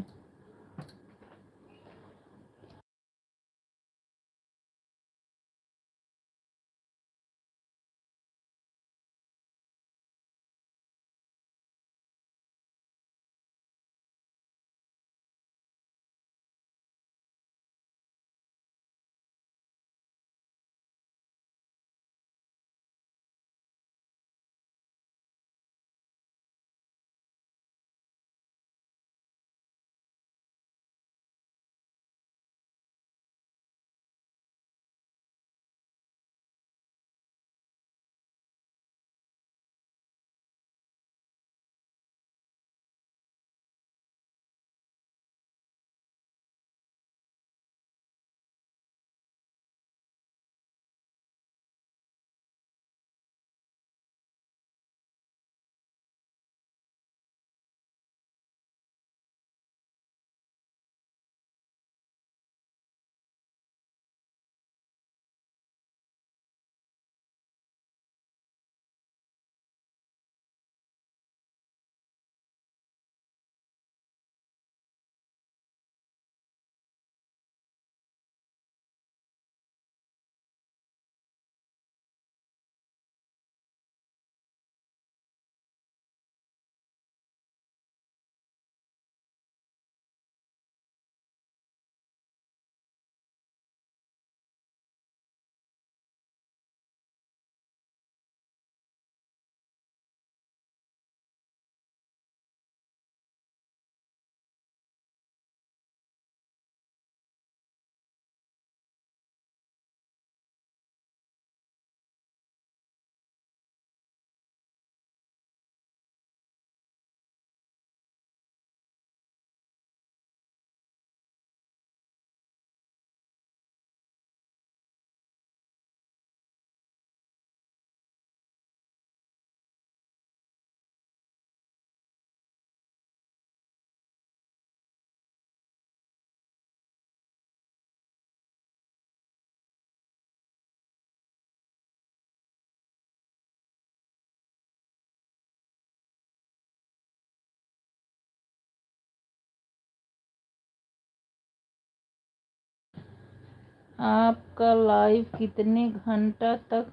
आपका लाइव कितने घंटा तक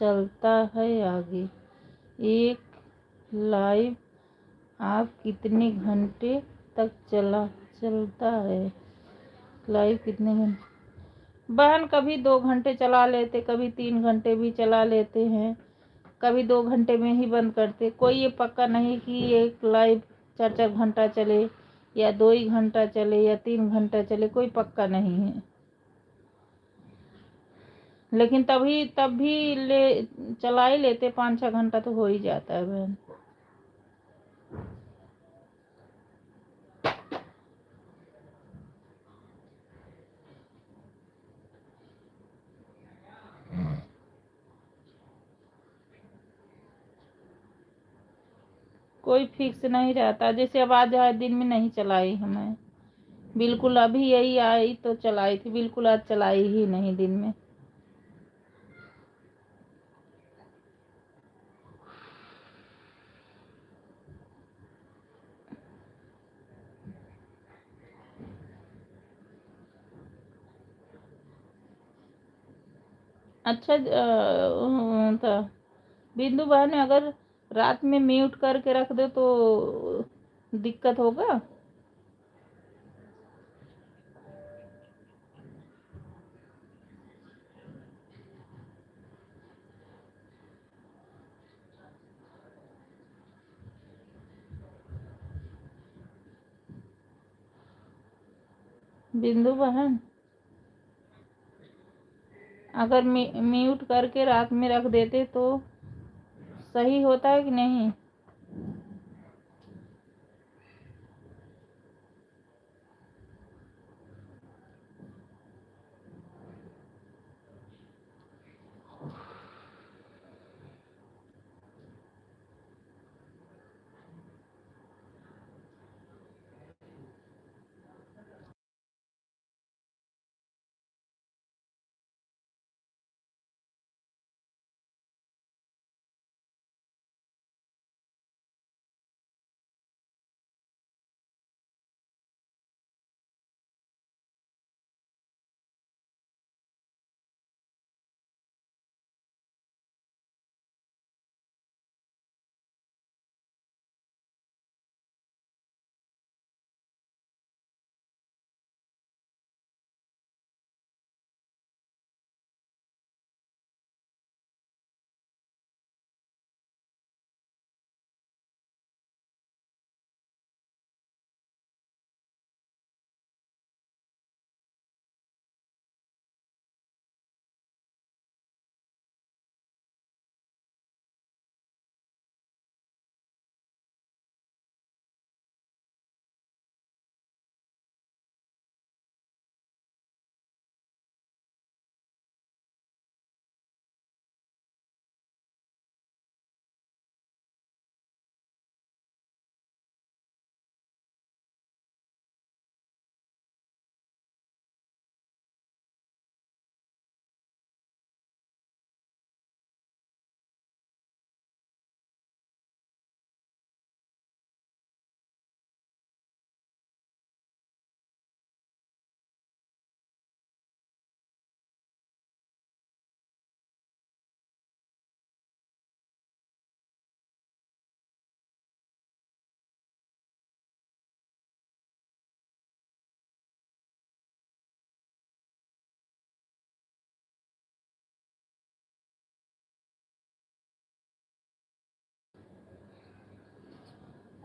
चलता है आगे? एक लाइव आप कितने घंटे तक चलता है? लाइव कितने घंटे? बहन कभी 2 घंटे चला लेते, कभी 3 घंटे भी चला लेते हैं, कभी 2 घंटे में ही बंद करते। कोई ये पक्का नहीं कि एक लाइव 4-4 घंटा चले या 2 ही घंटा चले या 3 घंटा चले, कोई पक्का नहीं है। लेकिन तब भी चला ही लेते, 5-6 घंटा तो हो ही जाता है बहन। कोई फिक्स नहीं रहता, जैसे अब आज दिन में नहीं चलाई हमें, बिल्कुल अभी यही आई तो चलाई थी, बिल्कुल आज चलाई ही नहीं दिन में। अच्छा तो बिंदु बहन, अगर रात में म्यूट करके रख दो तो दिक्कत होगा? बिंदु बहन, अगर म्यूट करके रात में रख देते तो सही होता है कि नहीं?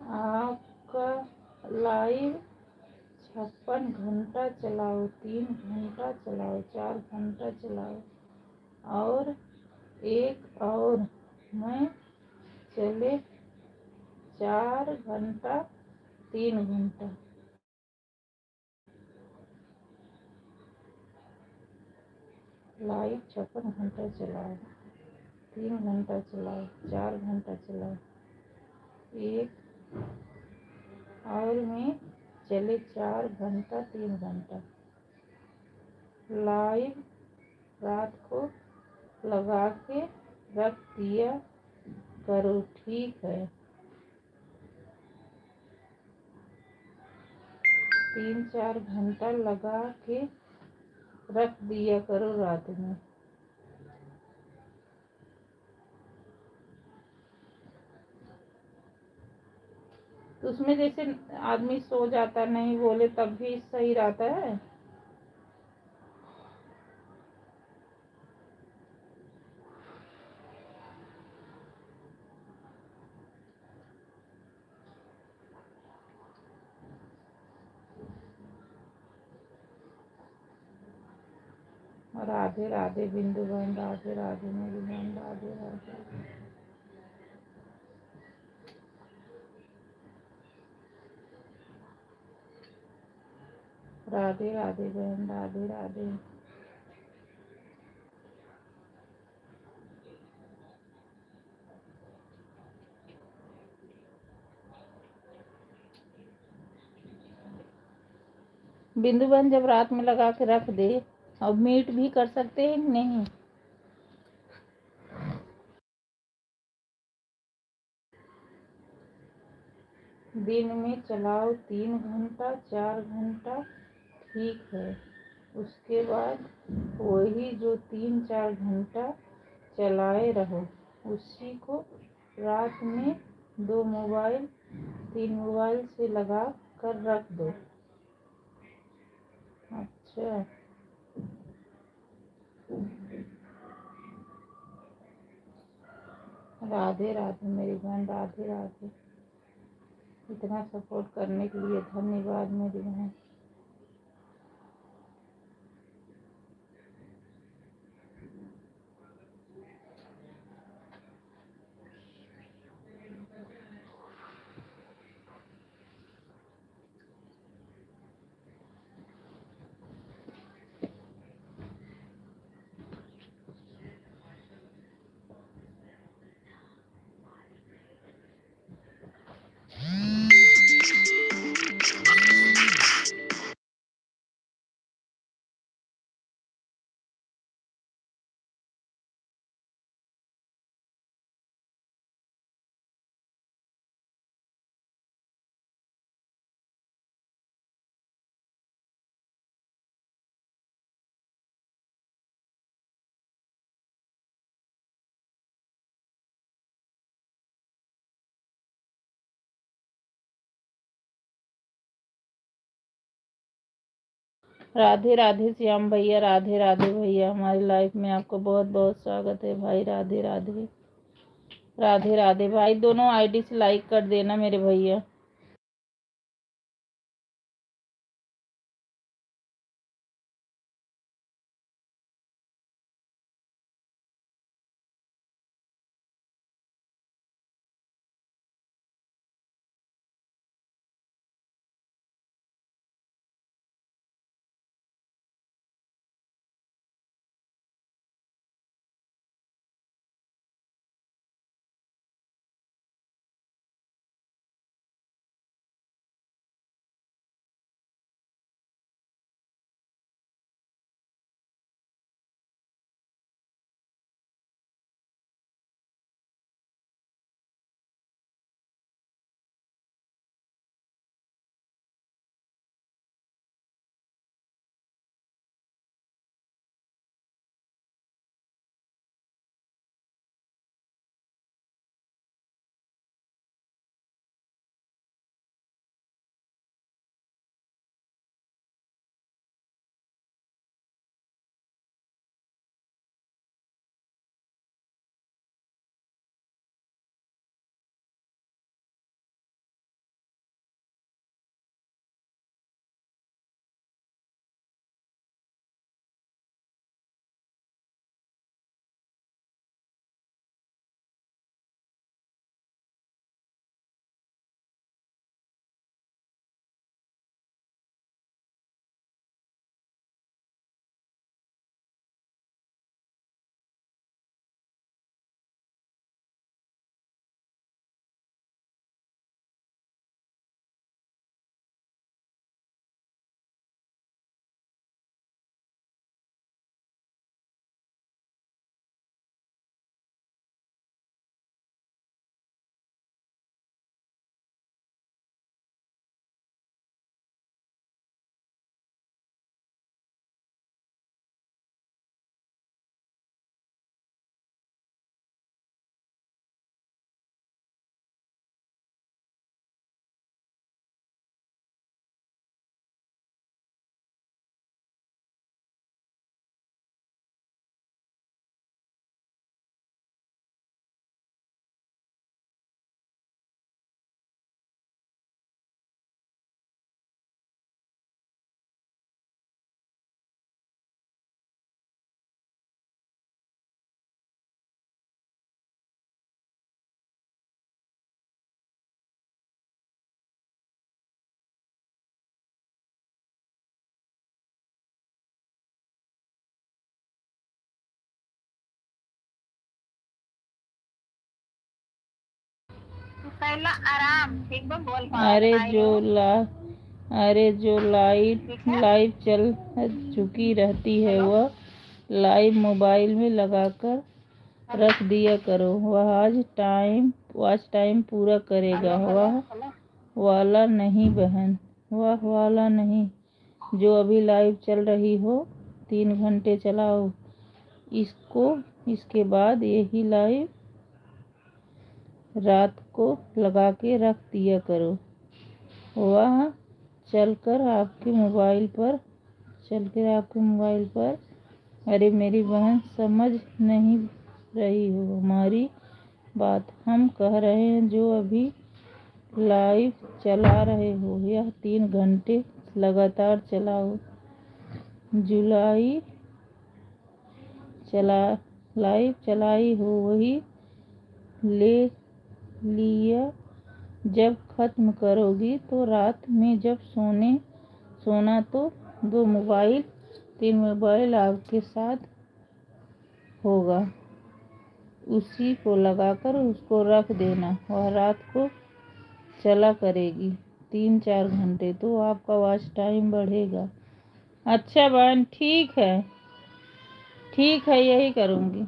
आपका लाइव 56 घंटा चलाओ, 3 घंटा चलाओ, 4 घंटा चलाओ और एक और में चले 4 घंटा, 3 घंटा। लाइव 56 घंटा चलाओ, 3 घंटा चलाओ, 4 घंटा चलाओ, एक और में चले 4 घंटा, 3 घंटा। लाइव रात को लगा के रख दिया करो, ठीक है? 3-4 घंटा लगा के रख दिया करो रात में। तो उसमें जैसे आदमी सो जाता नहीं बोले तब भी सही रहता है। राधे राधे बिंदु बहन, राधे राधे मेरी बहन, राधे राधे। राधे राधे बहन, राधे राधे। बिंदु बहन जब रात में लगा के रख दे, और मीट भी कर सकते हैं कि नहीं? दिन में चलाओ 3 घंटा 4 घंटा ठीक है, उसके बाद वही जो 3-4 घंटा चलाए रहो, उसी को रात में 2 मोबाइल 3 मोबाइल से लगा कर रख दो। अच्छा, राधे राधे मेरी बहन, राधे राधे। इतना सपोर्ट करने के लिए धन्यवाद मेरी बहन। राधे राधे श्याम भैया, राधे राधे भैया, हमारी लाइफ में आपको बहुत बहुत स्वागत है भाई। राधे राधे, राधे राधे भाई। दोनों आईडी से लाइक कर देना मेरे भैया। पहला आराम ठीक बा बोल अरे जो लाइट लाइव चल चुकी रहती है वह लाइव मोबाइल में लगाकर रख दिया करो। वह आज टाइम पूरा करेगा। वह वाला नहीं बहन, वह वाला नहीं जो अभी लाइव चल रही हो। 3 घंटे चलाओ इसको, इसके बाद यही लाइव रात को लगा के रख दिया करो। वह चलकर आपके मोबाइल पर अरे मेरी बहन समझ नहीं रही हो हमारी बात। हम कह रहे हैं जो अभी लाइव चला रहे हो यह 3 घंटे लगातार चलाओ। जुलाई लाइव चलाई हो वही ले लिया। जब खत्म करोगी तो रात में जब सोना तो 3 मोबाइल आपके साथ होगा। उसी को लगाकर उसको रख देना। वह रात को चला करेगी 3-4 घंटे तो आपका वॉच टाइम बढ़ेगा। अच्छा बहन ठीक है यही करूँगी।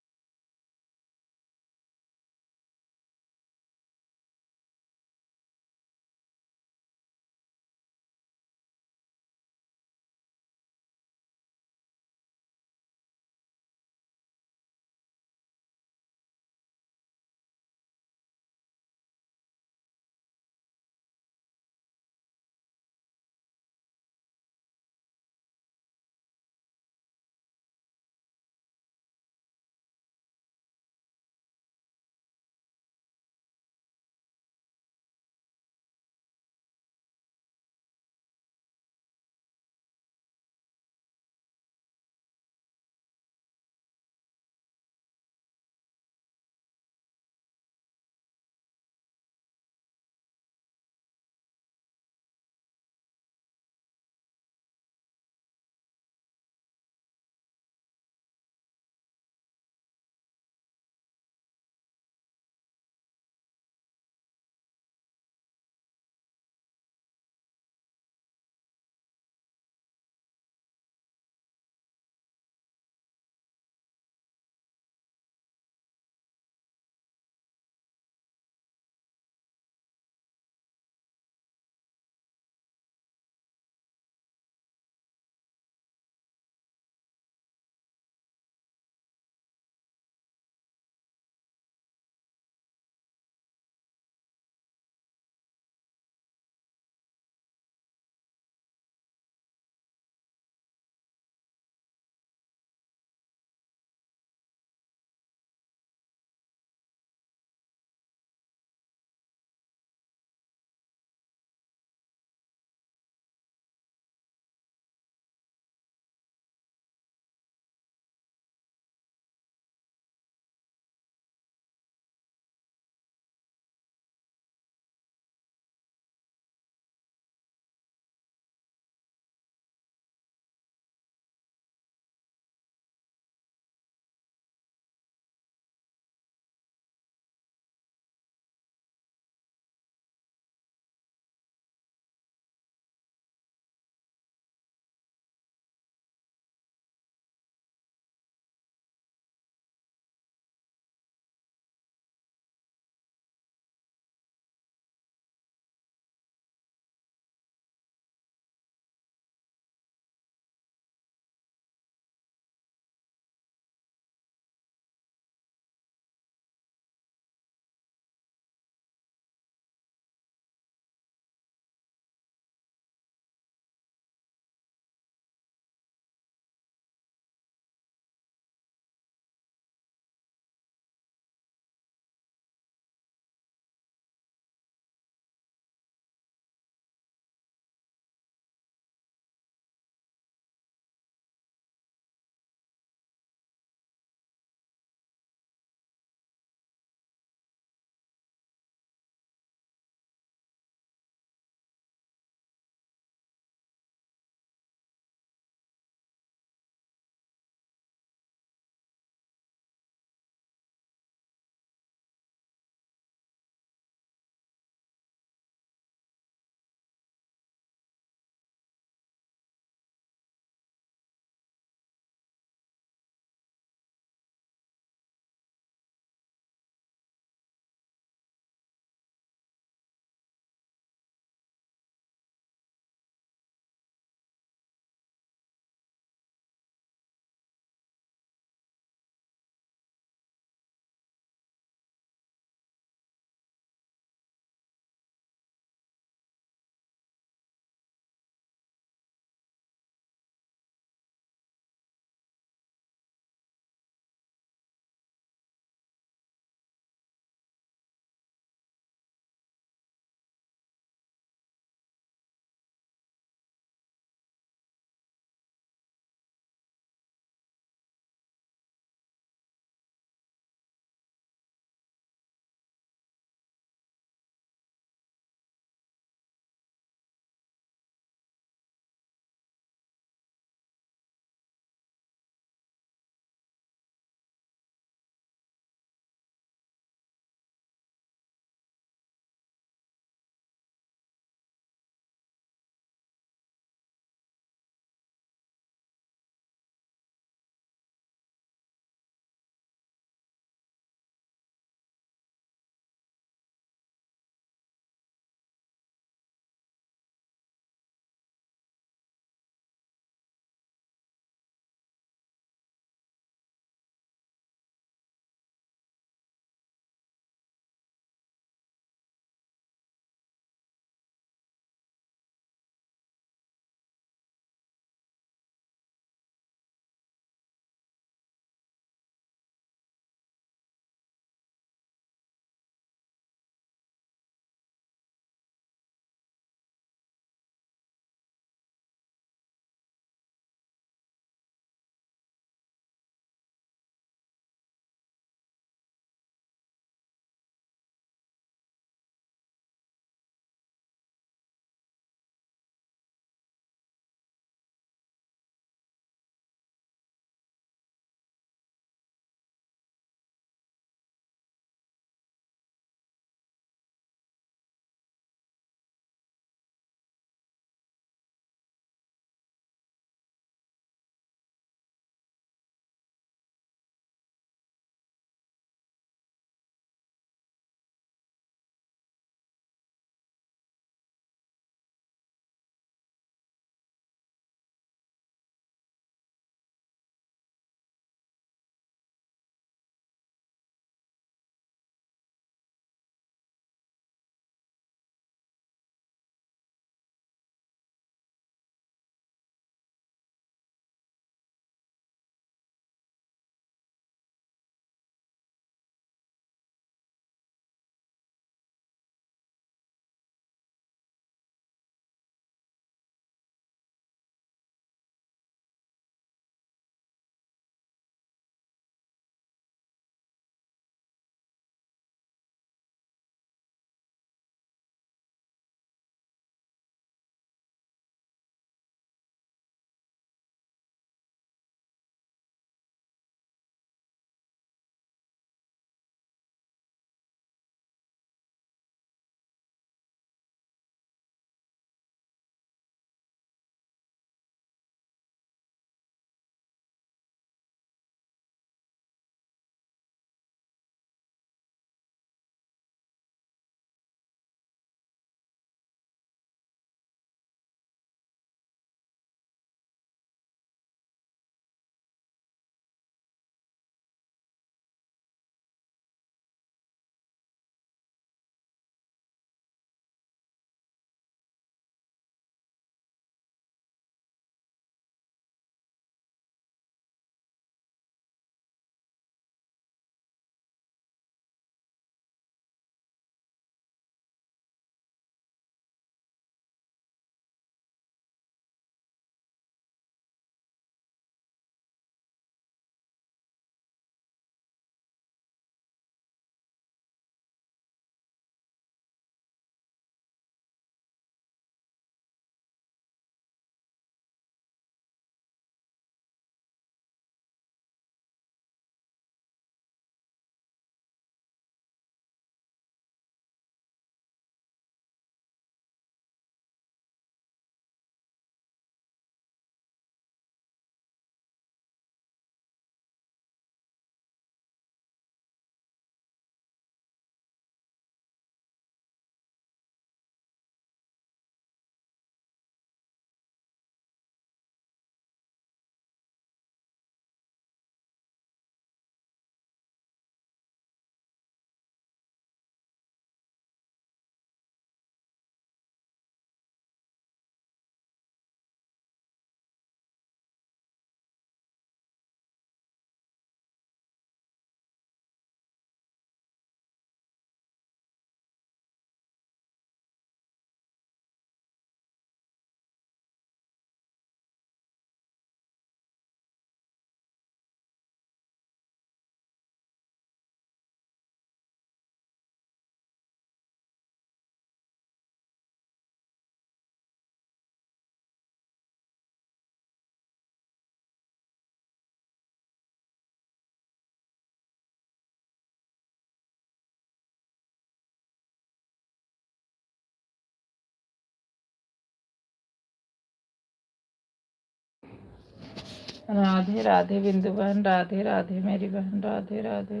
राधे राधे बिंदु बहन, राधे राधे मेरी बहन, राधे राधे।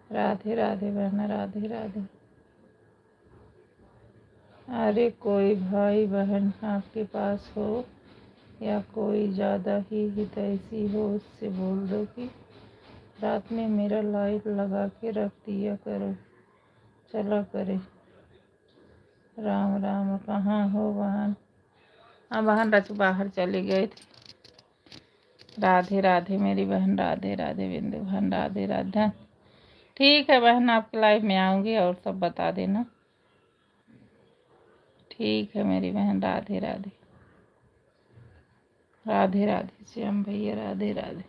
राधे राधे बहन, राधे राधे। अरे कोई भाई बहन आपके पास हो या कोई ज़्यादा ही हितैषी हो, उससे बोल दो कि रात में मेरा लाइट लगा के रख दिया करो, चला करे। राम राम। कहाँ हो बहन? हाँ बहन, रच बाहर चले गए थे। राधे राधे मेरी बहन, राधे राधे बिंदु बहन, राधे राधे। ठीक है बहन, आपके लाइफ में आऊँगी और सब बता देना। ठीक है मेरी बहन, राधे राधे। राधे राधे श्याम भैया, राधे राधे।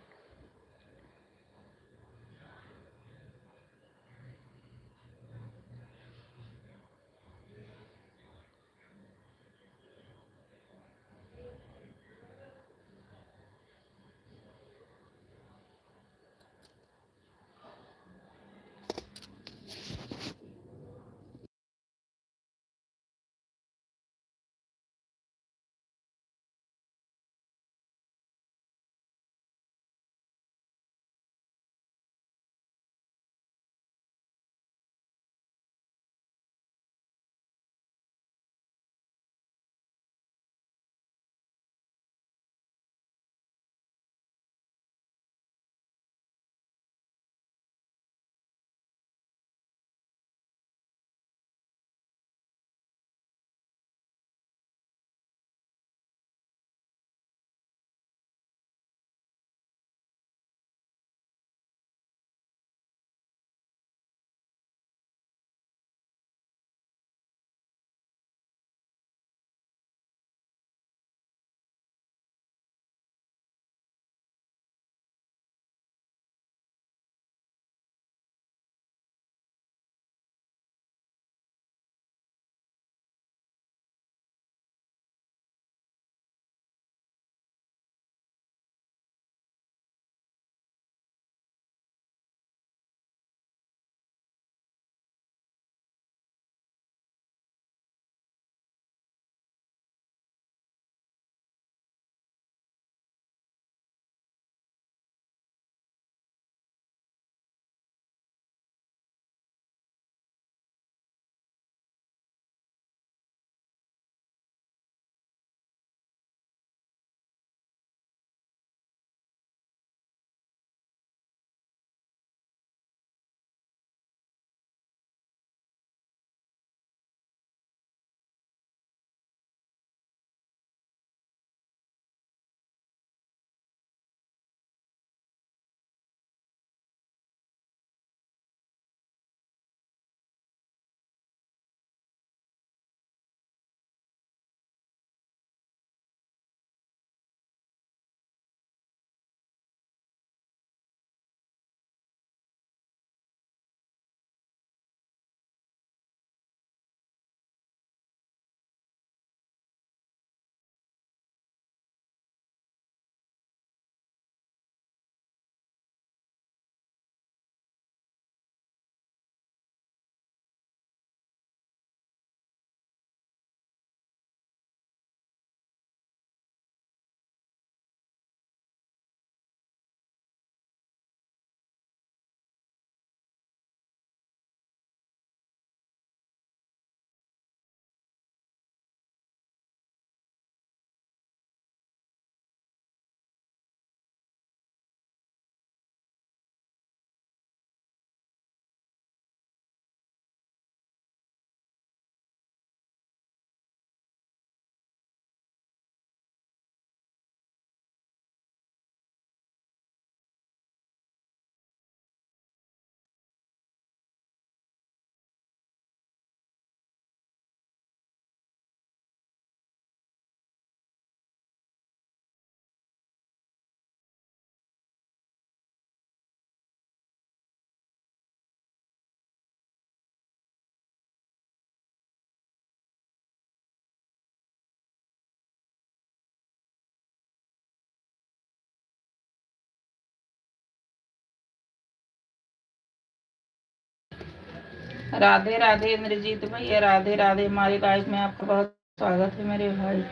राधे राधे इंद्रजीत भैया, राधे राधे। हमारी लाइफ में आपका बहुत स्वागत है मेरे भाई।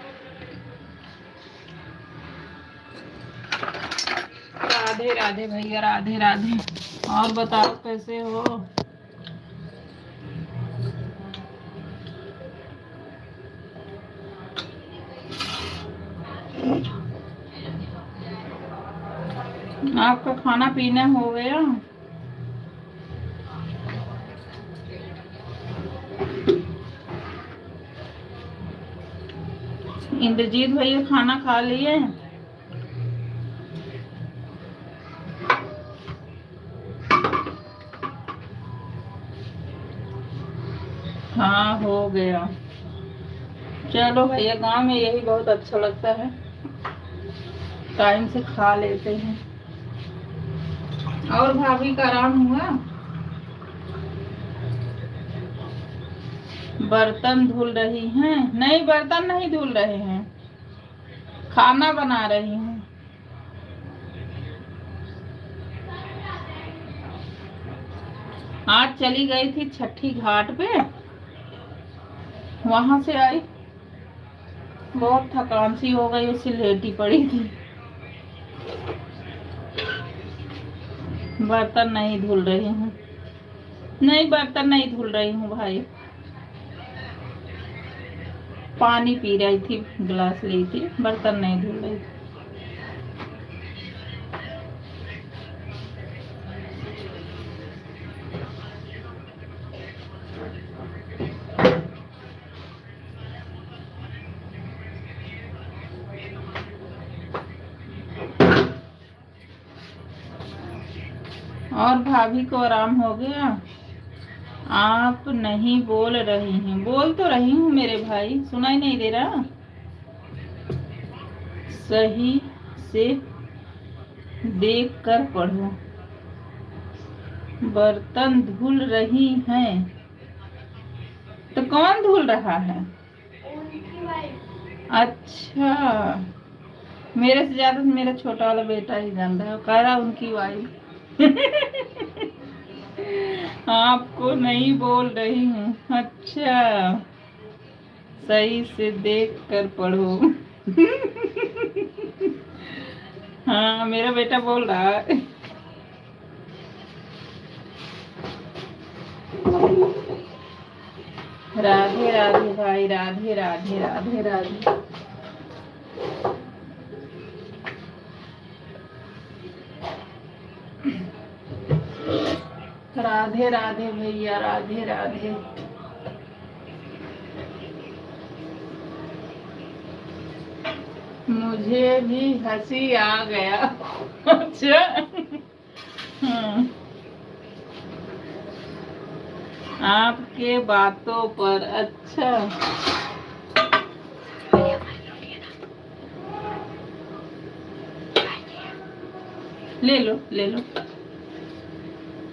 राधे राधे भैया, राधे राधे। और बताओ कैसे हो? आपका खाना पीना हो गया? इंद्रजीत भैया खाना खा लिए? हाँ हो गया। चलो भैया, गांव में यही बहुत अच्छा लगता है, टाइम से खा लेते हैं। और भाभी का आराम हुआ? बर्तन धुल रही हैं? नहीं, बर्तन नहीं धुल रहे हैं, खाना बना रही हूँ। आज चली गई थी छठी घाट पे, वहां से आई, बहुत थकान सी हो गई, उससे लेटी पड़ी थी। बर्तन नहीं धुल रही हूँ, नहीं बर्तन नहीं धुल रही हूँ भाई, पानी पी रही थी, गिलास ली थी, बर्तन नहीं धुल रही थी। और भाभी को आराम हो गया? आप नहीं बोल रही हैं? बोल तो रही हूँ मेरे भाई, सुनाई नहीं दे रहा? सही से देख कर पढ़ो। बर्तन धुल रही हैं? तो कौन धुल रहा है? उनकी वाइफ। अच्छा, मेरे से ज्यादा तो मेरा छोटा वाला बेटा ही जानता है, कह रहा उनकी वाइफ। आपको नहीं बोल रही हूँ। अच्छा, सही से देख कर पढ़ो। हाँ, मेरा बेटा बोल रहा है। राधे राधे भाई, राधे राधे, राधे राधे। राधे राधे भैया, राधे राधे। मुझे भी हंसी आ गया। अच्छा, हाँ, आपके बातों पर। अच्छा, ले लो ले लो,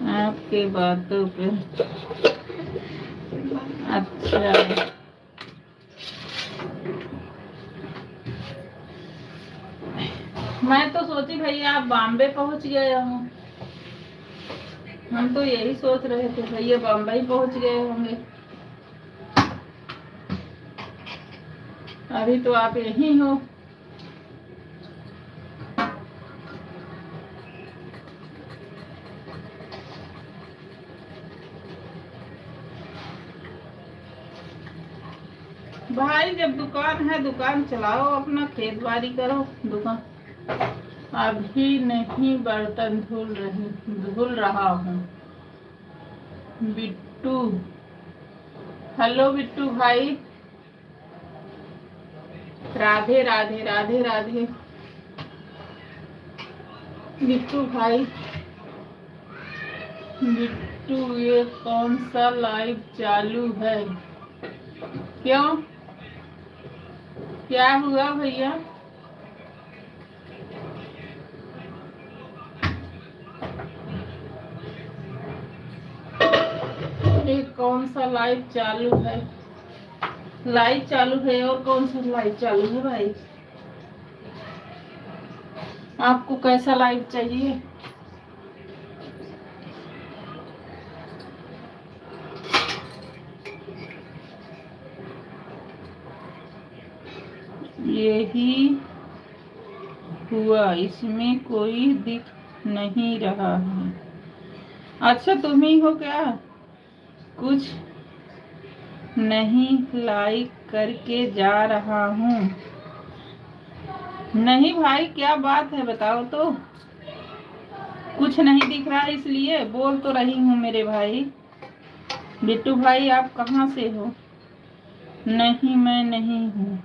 आपके बातों पे। अच्छा, मैं तो सोची भैया आप बॉम्बे पहुंच गए हो, हम तो यही सोच रहे थे भैया बॉम्बे पहुंच गए होंगे। अभी तो आप यहीं हो। भाई जब दुकान है, दुकान चलाओ, अपना खेत बाड़ी करो, दुकान। अभी नहीं, बर्तन धुल रहा हूँ। बिट्टू, हेलो बिट्टू भाई, राधे राधे, राधे राधे। बिट्टू भाई, बिट्टू ये कौन सा लाइव चालू है? क्यों, क्या हुआ भैया? ये कौन सा लाइव चालू है? लाइव चालू है, और कौन सा लाइव चालू है भाई? आपको कैसा लाइव चाहिए? यही हुआ, इसमें कोई दिख नहीं रहा है। अच्छा तुम ही हो क्या? कुछ नहीं लाइक करके जा रहा हूँ। नहीं भाई क्या बात है बताओ तो। कुछ नहीं दिख रहा इसलिए बोल तो रही हूँ मेरे भाई। बिट्टू भाई आप कहाँ से हो? नहीं मैं नहीं हूँ।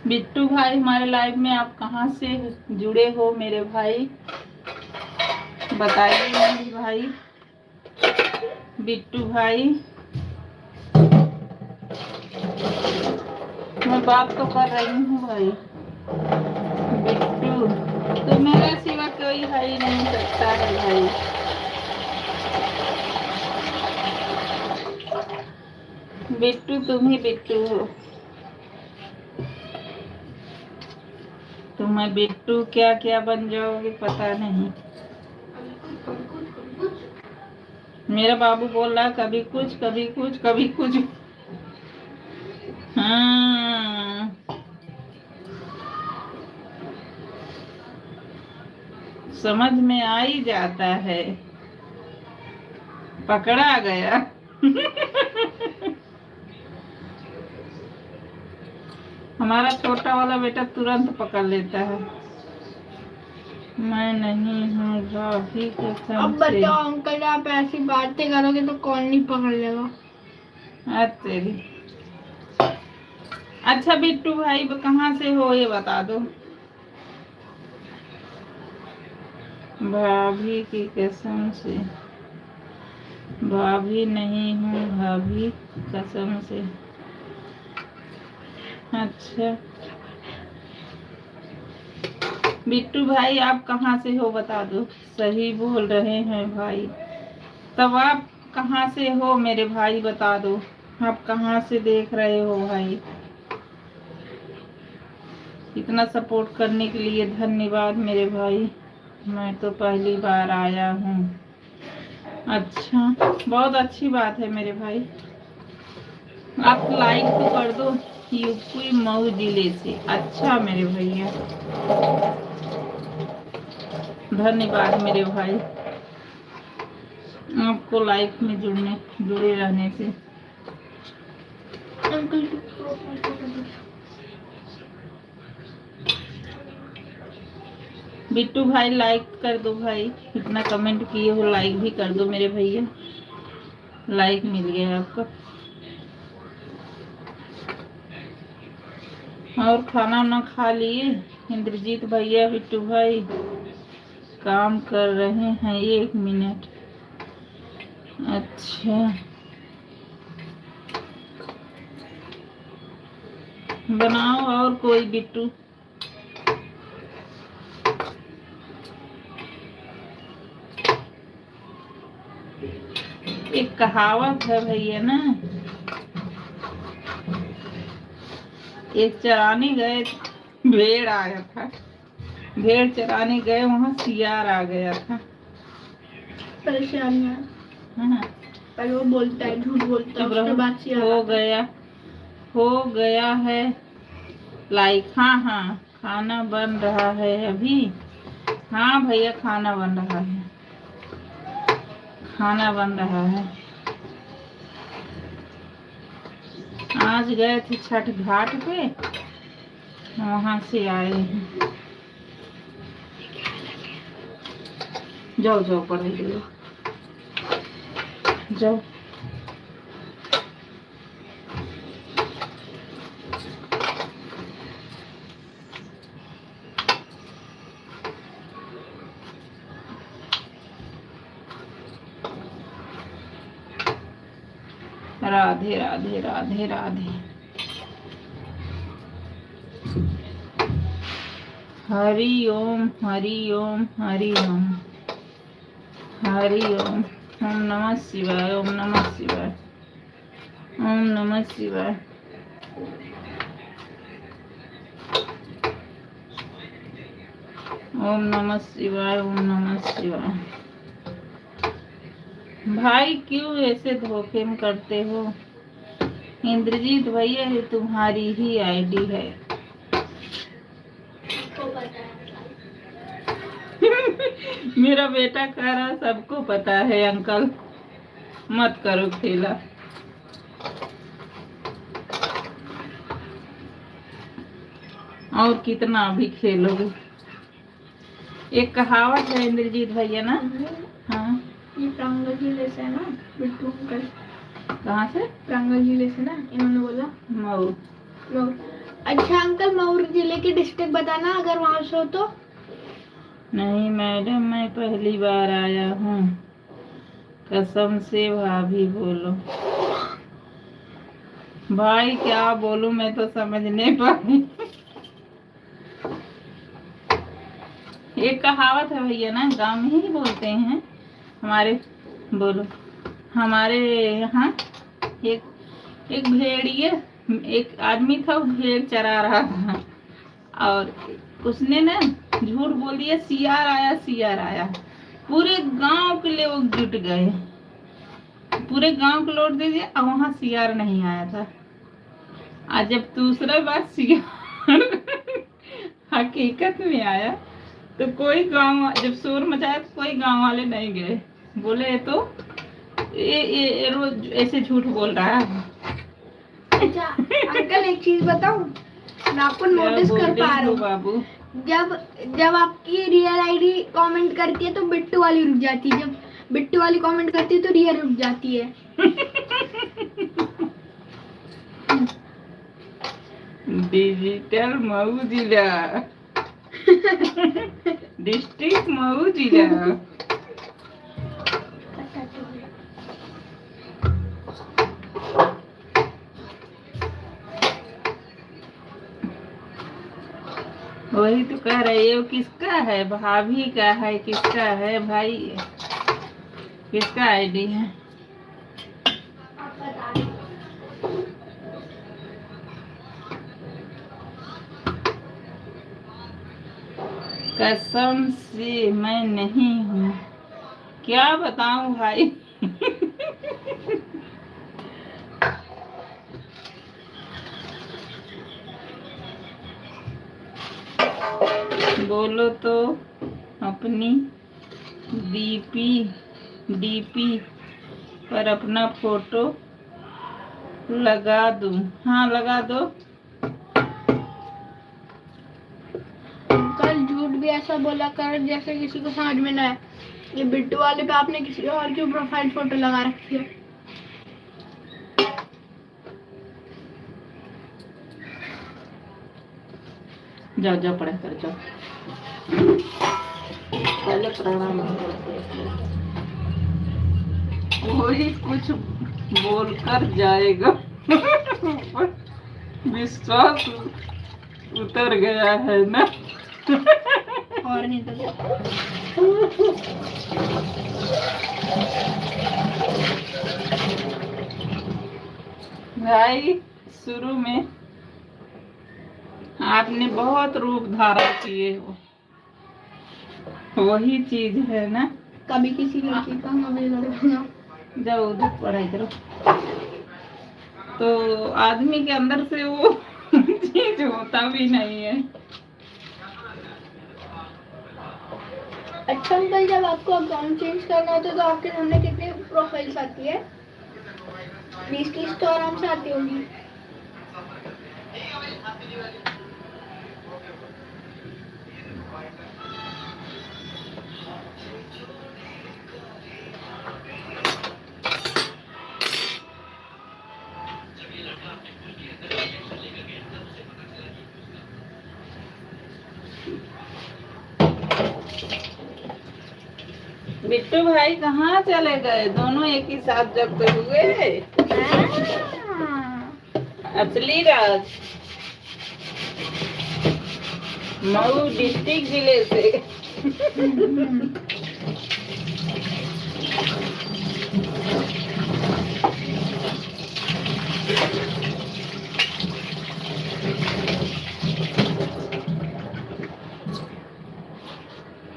बिट्टू भाई हमारे लाइव में आप कहाँ से जुड़े हो मेरे भाई? बताइए मेरे भाई। बिट्टू भाई मैं बात तो कर रही हूँ भाई। बिट्टू तो मेरे सिवा कोई है ही नहीं सकता है भाई। बिट्टू तुम ही बिट्टू हो। तुम्हें बिट्टू क्या क्या बन जाओगे पता नहीं। मेरा बाबू बोल रहा कभी कुछ कभी कुछ कभी कुछ। हाँ समझ में आ ही जाता है। पकड़ा गया। हमारा छोटा वाला बेटा तुरंत पकड़ लेता है। मैं नहीं हूँ भाभी कसम अब से। बताओ अंकल, आप ऐसी बातें करोगे तो कौन नहीं पकड़ लेगा। तेरी। अच्छा बिट्टू भाई कहाँ से हो ये बता दो। भाभी की कसम से। भाभी नहीं हूँ भाभी कसम से। अच्छा बिट्टू भाई आप कहाँ से हो बता दो। सही बोल रहे हैं भाई। तब आप कहाँ से हो मेरे भाई बता दो। आप कहाँ से देख रहे हो भाई? इतना सपोर्ट करने के लिए धन्यवाद मेरे भाई। मैं तो पहली बार आया हूँ। अच्छा बहुत अच्छी बात है मेरे भाई। आप लाइक तो कर दो। यूपी मऊ जिले से। अच्छा मेरे भैया धन्यवाद मेरे भाई आपको लाइफ में जुड़े रहने से। अंकल बिट्टू भाई लाइक कर दो भाई। इतना कमेंट किए हो लाइक भी कर दो मेरे भैया। लाइक मिल गया आपका। और खाना वाना खा लिए? इंद्रजीत भैया बिट्टू भाई काम कर रहे हैं 1 मिनट। अच्छा बनाओ और कोई बिट्टू। एक कहावत है भैया ना। एक चराने गए भेड़ आया था। भेड़ चराने गए वहां सियार आ गया था। परेशानियाँ। हाँ, पर वो बोलता है, झूठ बोलता है, चुप उसके रहो। बाद से हो गया है लाइक। हाँ हाँ खाना बन रहा है अभी। हाँ भैया खाना बन रहा है। खाना बन रहा है। आज गए थे छठ घाट पे वहां से आए हैं। जाओ जाओ पढ़ाई करो जाओ। राधे राधे राधे राधे। हरि ओम हरि ओम हरि ओम हरि ओम। ओम नमः शिवाय ओम नमः शिवाय ओम नमः शिवाय। ओम नमः शिवाय ओम नमः शिवाय। भाई क्यों ऐसे धोखे में करते हो? इंद्रजीत भैया ये तुम्हारी ही आईडी है। तो मेरा बेटा कह रहा सबको पता है अंकल, मत करो खेला। और कितना भी खेलोगे। एक कहावत है इंद्रजीत भैया ना। हाँ, ये प्रांगल जिले से है ना बिट्टू अंकल? कहाँ से? प्रांगल जिले से ना, इन्होंने बोला। मऊ। मऊ। अच्छा अंकल, मऊ जिले की डिस्ट्रिक्ट बताना अगर वहाँ से हो तो। नहीं मैडम, मैं पहली बार आया हूँ, कसम से भाभी बोलो। भाई क्या बोलूं, मैं तो समझ नहीं पाई। एक कहावत है भैया ना, गांव में ही बोलते हैं हमारे। बोलो। हमारे यहाँ एक एक भेड़िए, एक आदमी था, वो भेड़ चरा रहा था, और उसने ना झूठ बोल दिया, सियार आया सियार आया। पूरे गांव के लोग जुट गए, पूरे गांव को लौट दे दिया, और वहां सियार नहीं आया था। आज जब दूसरा बार सियार हकीकत में आया, तो कोई गांव, जब शोर मचाया तो कोई गांव वाले नहीं गए, बोले ये तो ये रोज ऐसे झूठ बोल रहा है। अच्छा अंकल, एक चीज बताऊं, मैं आपको नोटिस कर पा रहा हूँ, बाबू, जब जब आपकी रियल आईडी कमेंट करती है तो बिट्टू वाली रुक जाती है, जब बिट्टू वाली कमेंट करती है तो रियल रुक जाती है। डिजिटल मऊ जिला, डिस्ट्रिक्ट मऊ जिला। वही तो कह रही है, किसका है, भाभी का है, किसका है भाई, किसका आईडी है? कसम से मैं नहीं हूँ, क्या बताऊं भाई। बोलो तो अपनी डीपी पर अपना फोटो लगा दूं? हाँ लगा दो। अंकल झूठ भी ऐसा बोला कर जैसे किसी को समझ में ना आए। ये बिट्टू वाले पे आपने किसी और की प्रोफाइल फोटो लगा रखी है। जाओ जाओ पढ़ा कर जाओ, पहले प्रणाम। कोई कुछ बोलकर जाएगा, विश्वास उतर गया है ना। और नहीं तो क्या। भाई शुरू में आपने बहुत रूप धारण किए हो, वही चीज है ना। कभी किसी लड़की का कभी लड़का। जब उधर पढ़ाई करो तो आदमी के अंदर से वो चीज होता भी नहीं है। अच्छा अंकल, जब आपको अकाउंट चेंज करना होता है तो आपके सामने कितनी प्रोफाइल्स आती है? 20-30 तो आराम से आती होगी। बिट्टू भाई कहाँ चले गए? दोनों एक ही साथ जब तो हुए। असली राज मऊ डिस्ट्रिक्ट जिले से।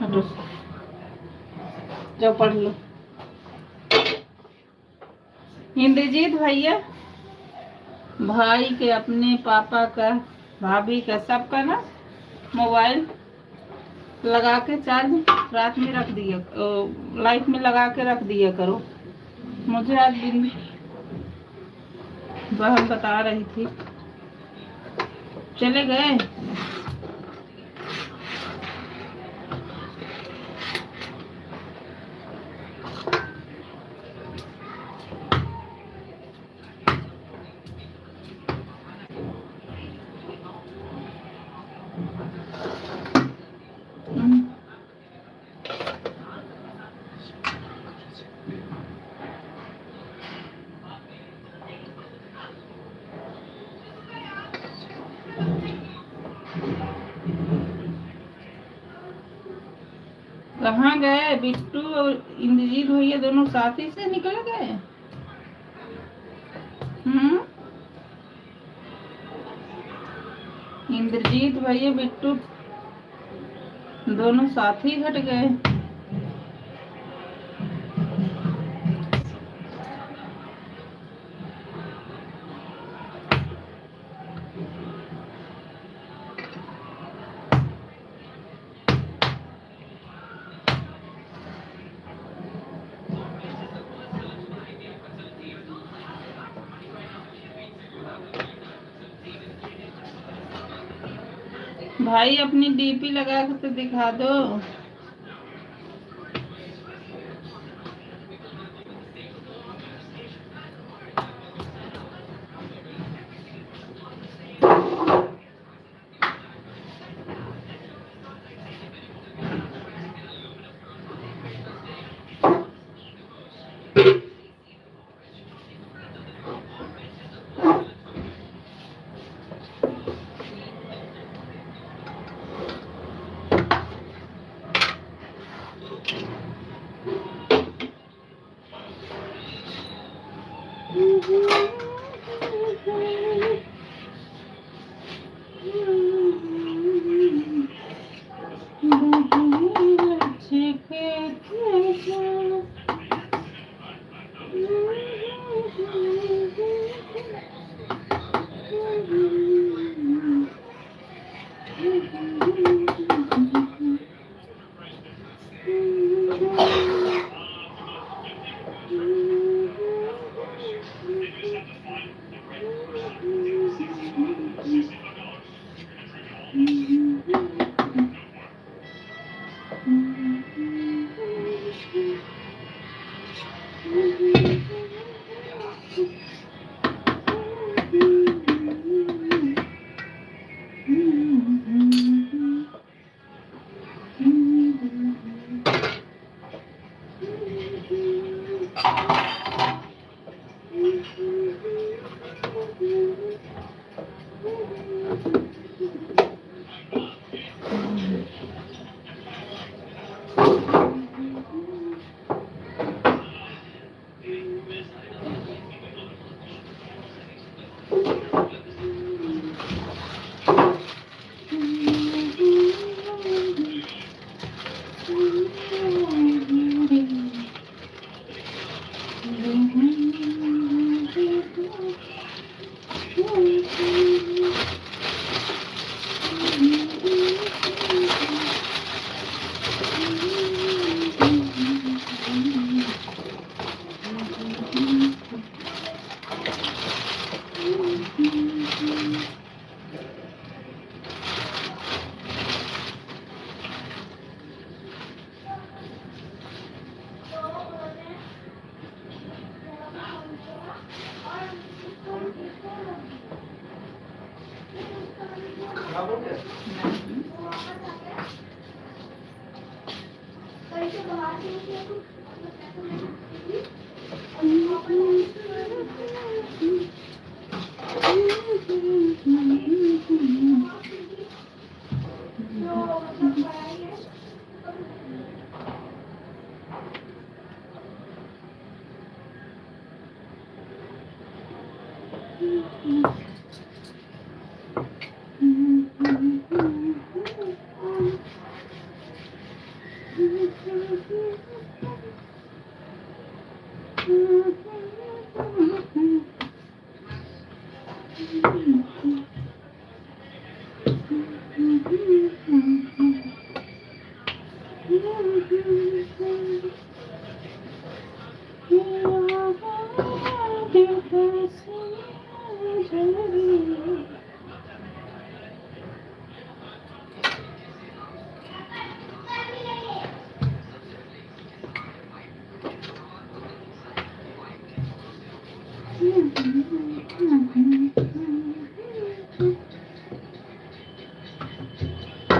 हटो, जाओ पढ़ लो। इंद्रजीत भैया, भाई के, अपने पापा का, भाभी का, सबका ना मोबाइल लगा के चार्ज रात में रख दिया, लाइट में लगा के रख दिया करो। मुझे आज दिन बहन बता रही थी। चले गए? कहाँ गए बिट्टू और इंद्रजीत भैया? दोनों साथ ही से निकल गए। इंद्रजीत भैया बिट्टू दोनों साथ ही हट गए। भाई अपनी डीपी लगा के तो दिखा दो।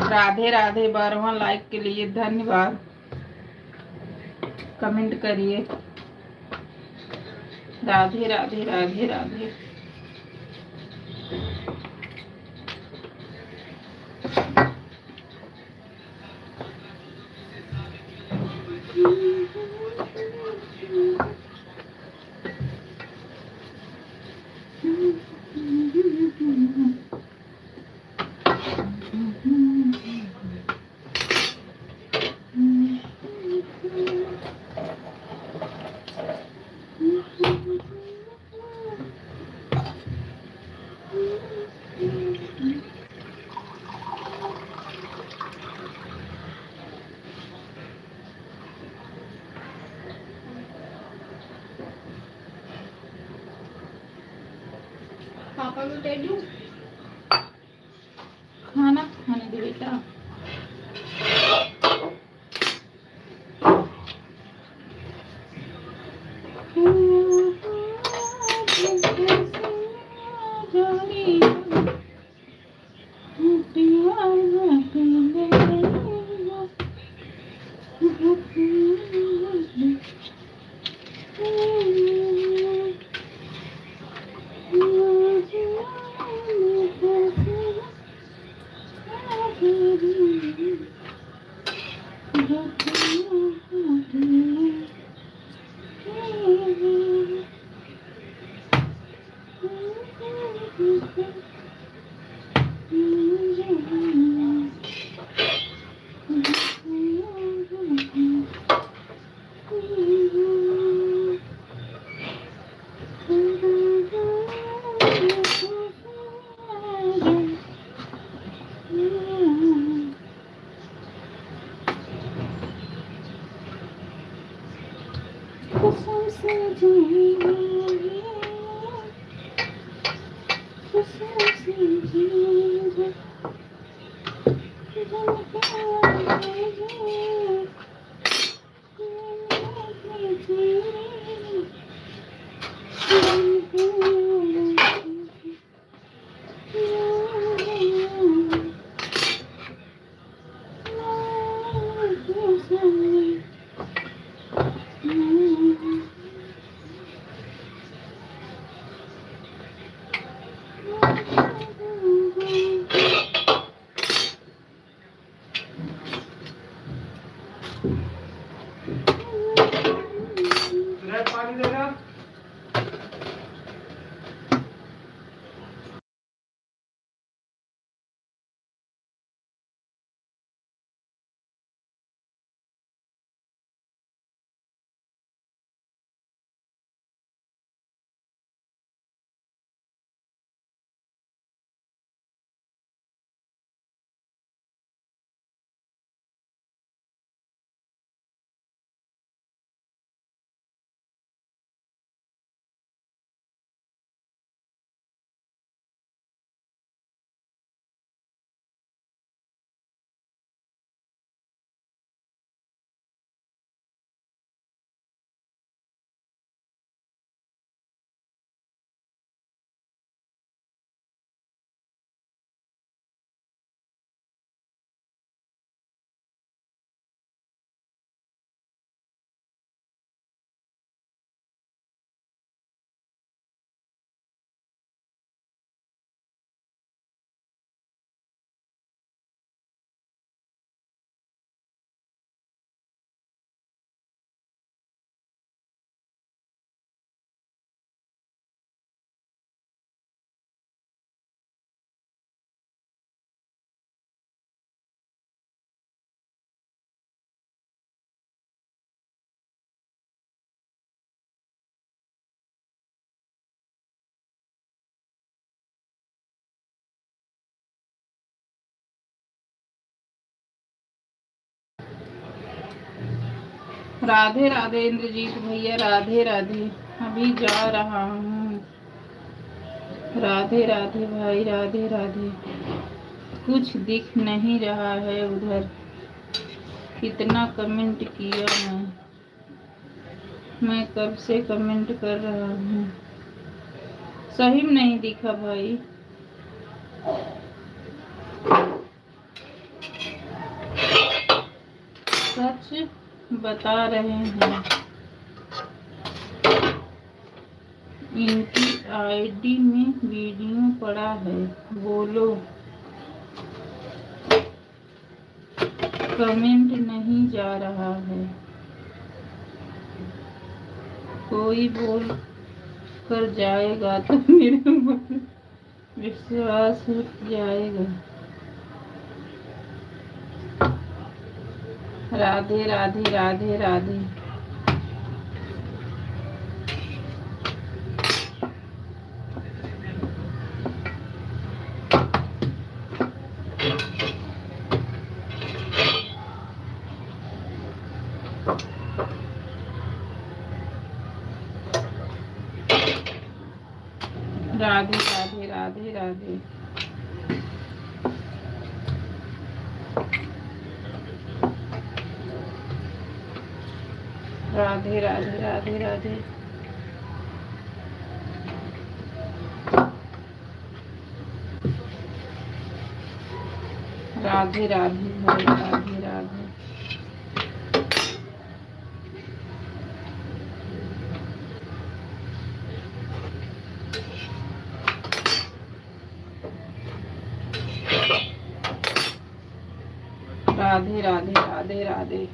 राधे राधे 12वां लाइक के लिए धन्यवाद। कमेंट करिए। राधे राधे राधे राधे। पापा को दे दूं? खाना खाने दे बेटा। राधे राधे इंद्रजीत भैया, राधे राधे। अभी जा रहा हूँ। राधे राधे भाई, राधे राधे। कुछ दिख नहीं रहा है उधर। कितना कमेंट किया मैं कब से कमेंट कर रहा हूँ। सही में नहीं दिखा भाई। सच बता रहे हैं, इनकी आईडी में वीडियो पड़ा है, बोलो। कमेंट नहीं जा रहा है, कोई बोल कर जाएगा तो मेरे मन विश्वास उठ जाएगा। राधे राधे राधे राधे। राधे राधे राधे राधे। राधे राधे राधे राधे। राधे राधे भाई, राधे राधे। राधे राधे राधे राधे।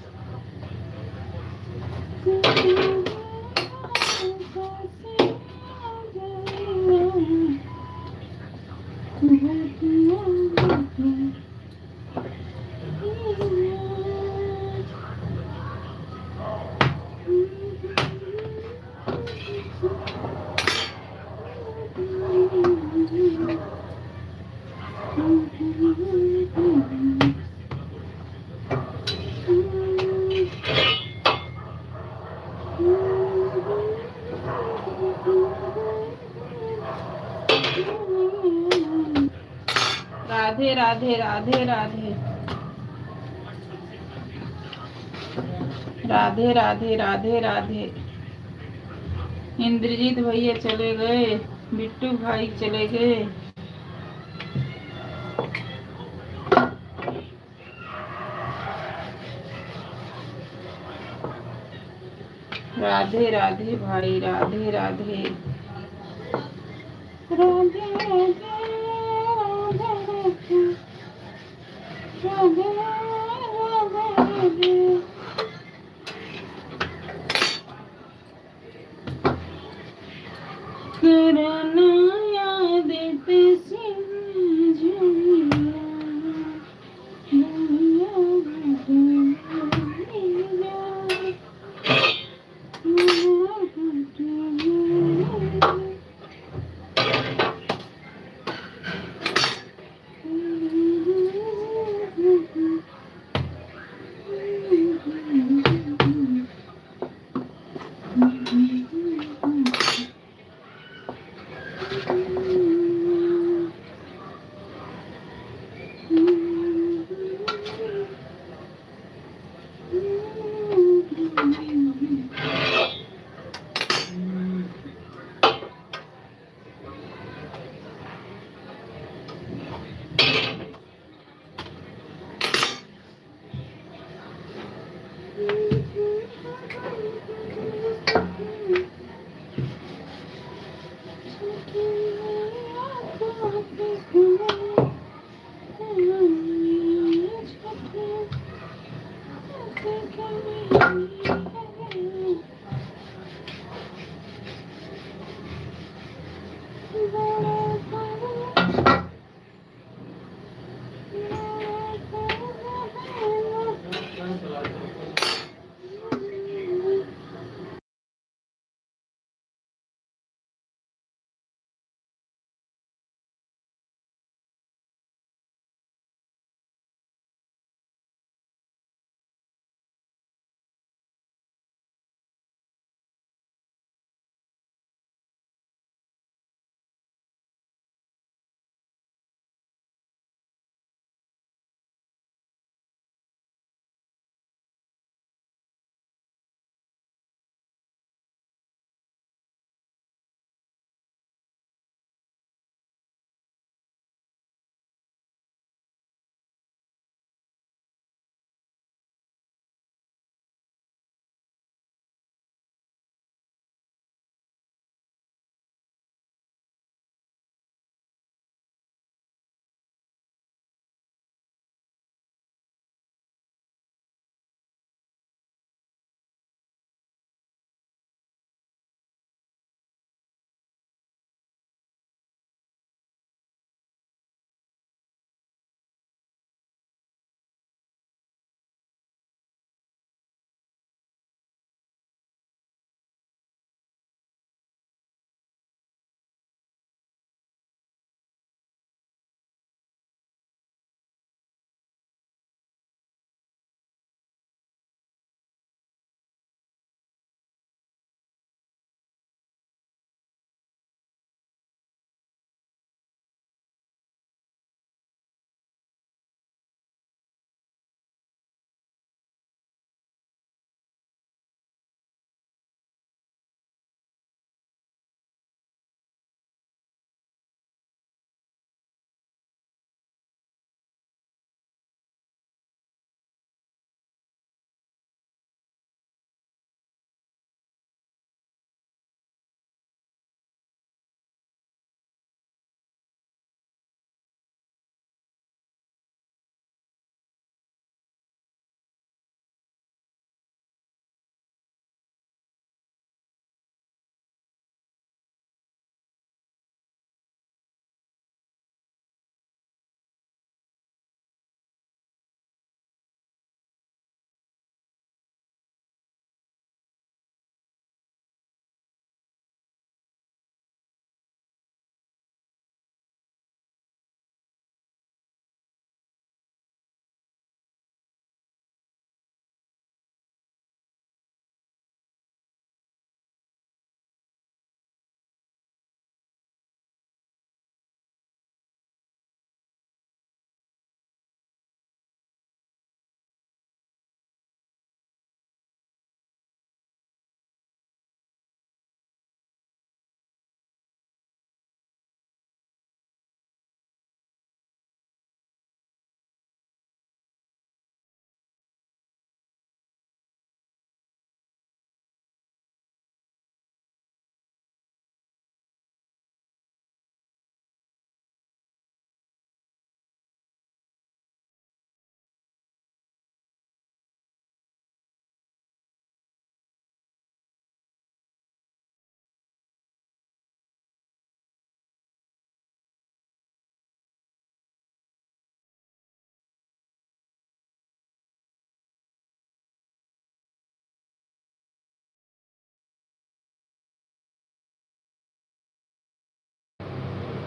राधे राधे राधे राधे। राधे राधे राधे राधे। इंद्रजीत भैया चले गए, बिट्टू भाई चले गए। राधे राधे भाई, राधे राधे। राधे राधे राधे राधे। करना याद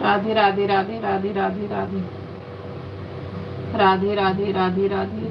राधे राधे राधे राधे राधे राधे राधे राधे राधे राधे।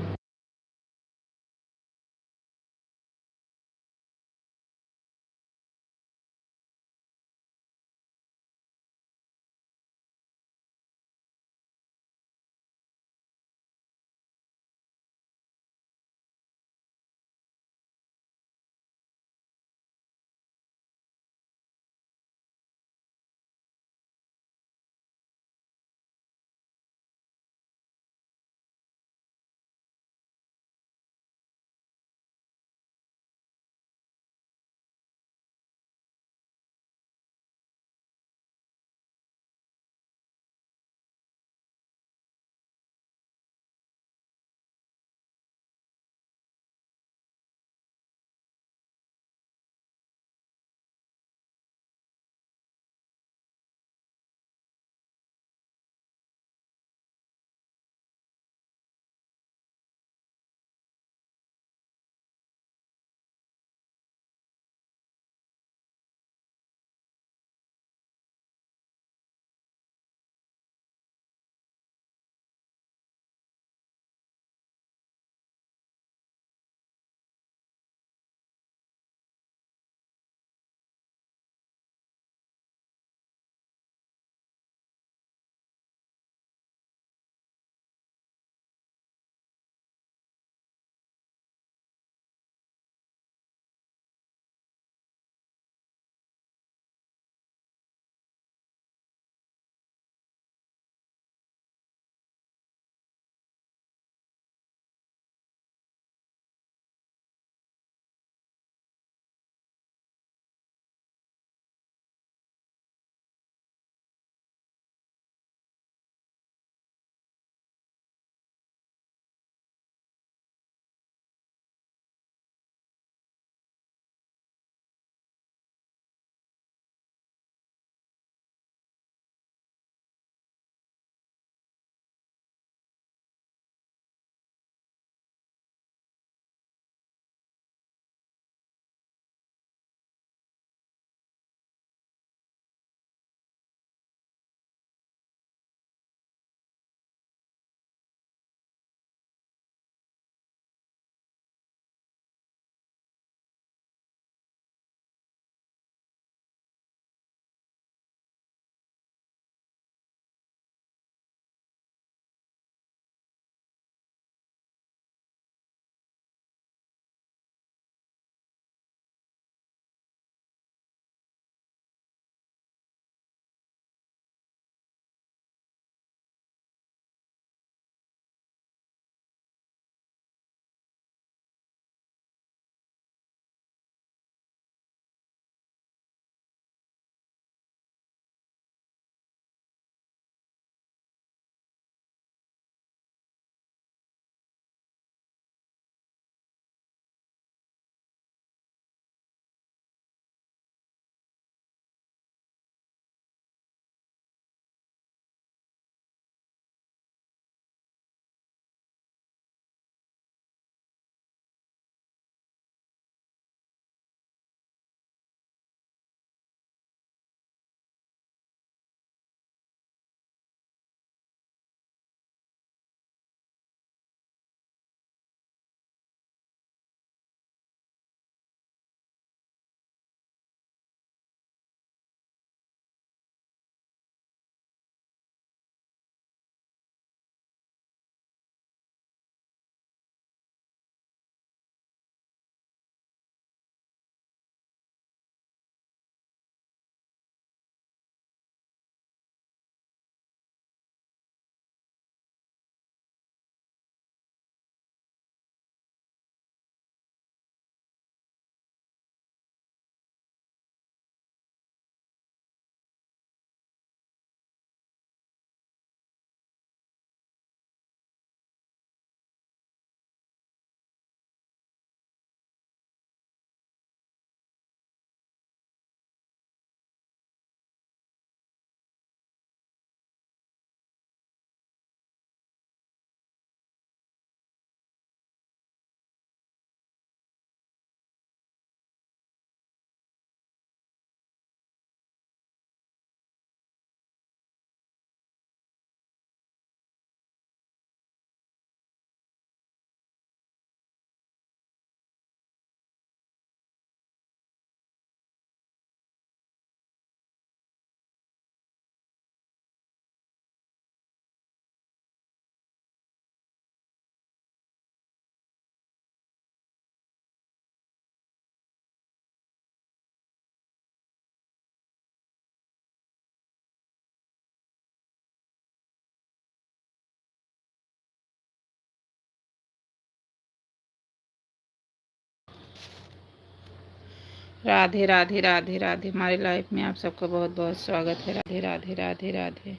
राधे राधे राधे राधे। हमारी लाइफ में आप सबका बहुत बहुत स्वागत है। राधे राधे राधे राधे।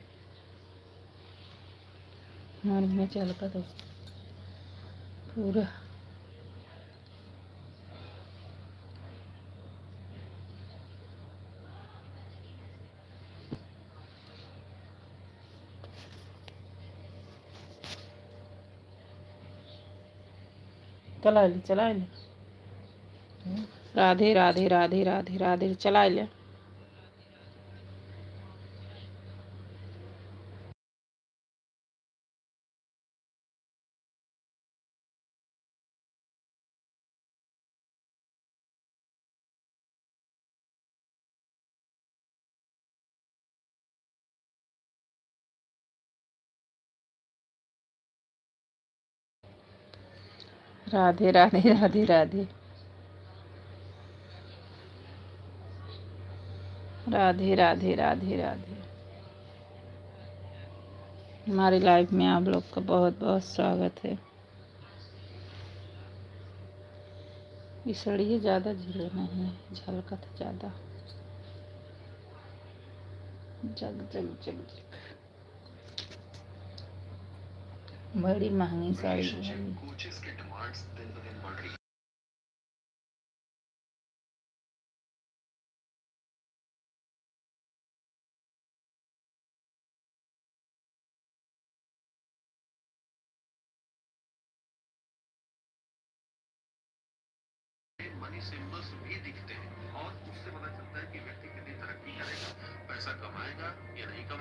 मन में चल का तो पूरा चला ले। राधे राधे राधे राधे राधे चला ले। राधे राधे राधे राधे राधे राधे राधे राधे। हमारी लाइफ में आप लोग का बहुत बहुत स्वागत है। इसलिए ज़्यादा झीले नहीं झलकत ज़्यादा। जग जग जग जग। बड़ी महंगी साड़ी है। मनी सिंबल्स भी दिखते हैं और उससे पता चलता है कि व्यक्ति कितनी तरक्की करेगा, पैसा कमाएगा या नहीं कमाएगा।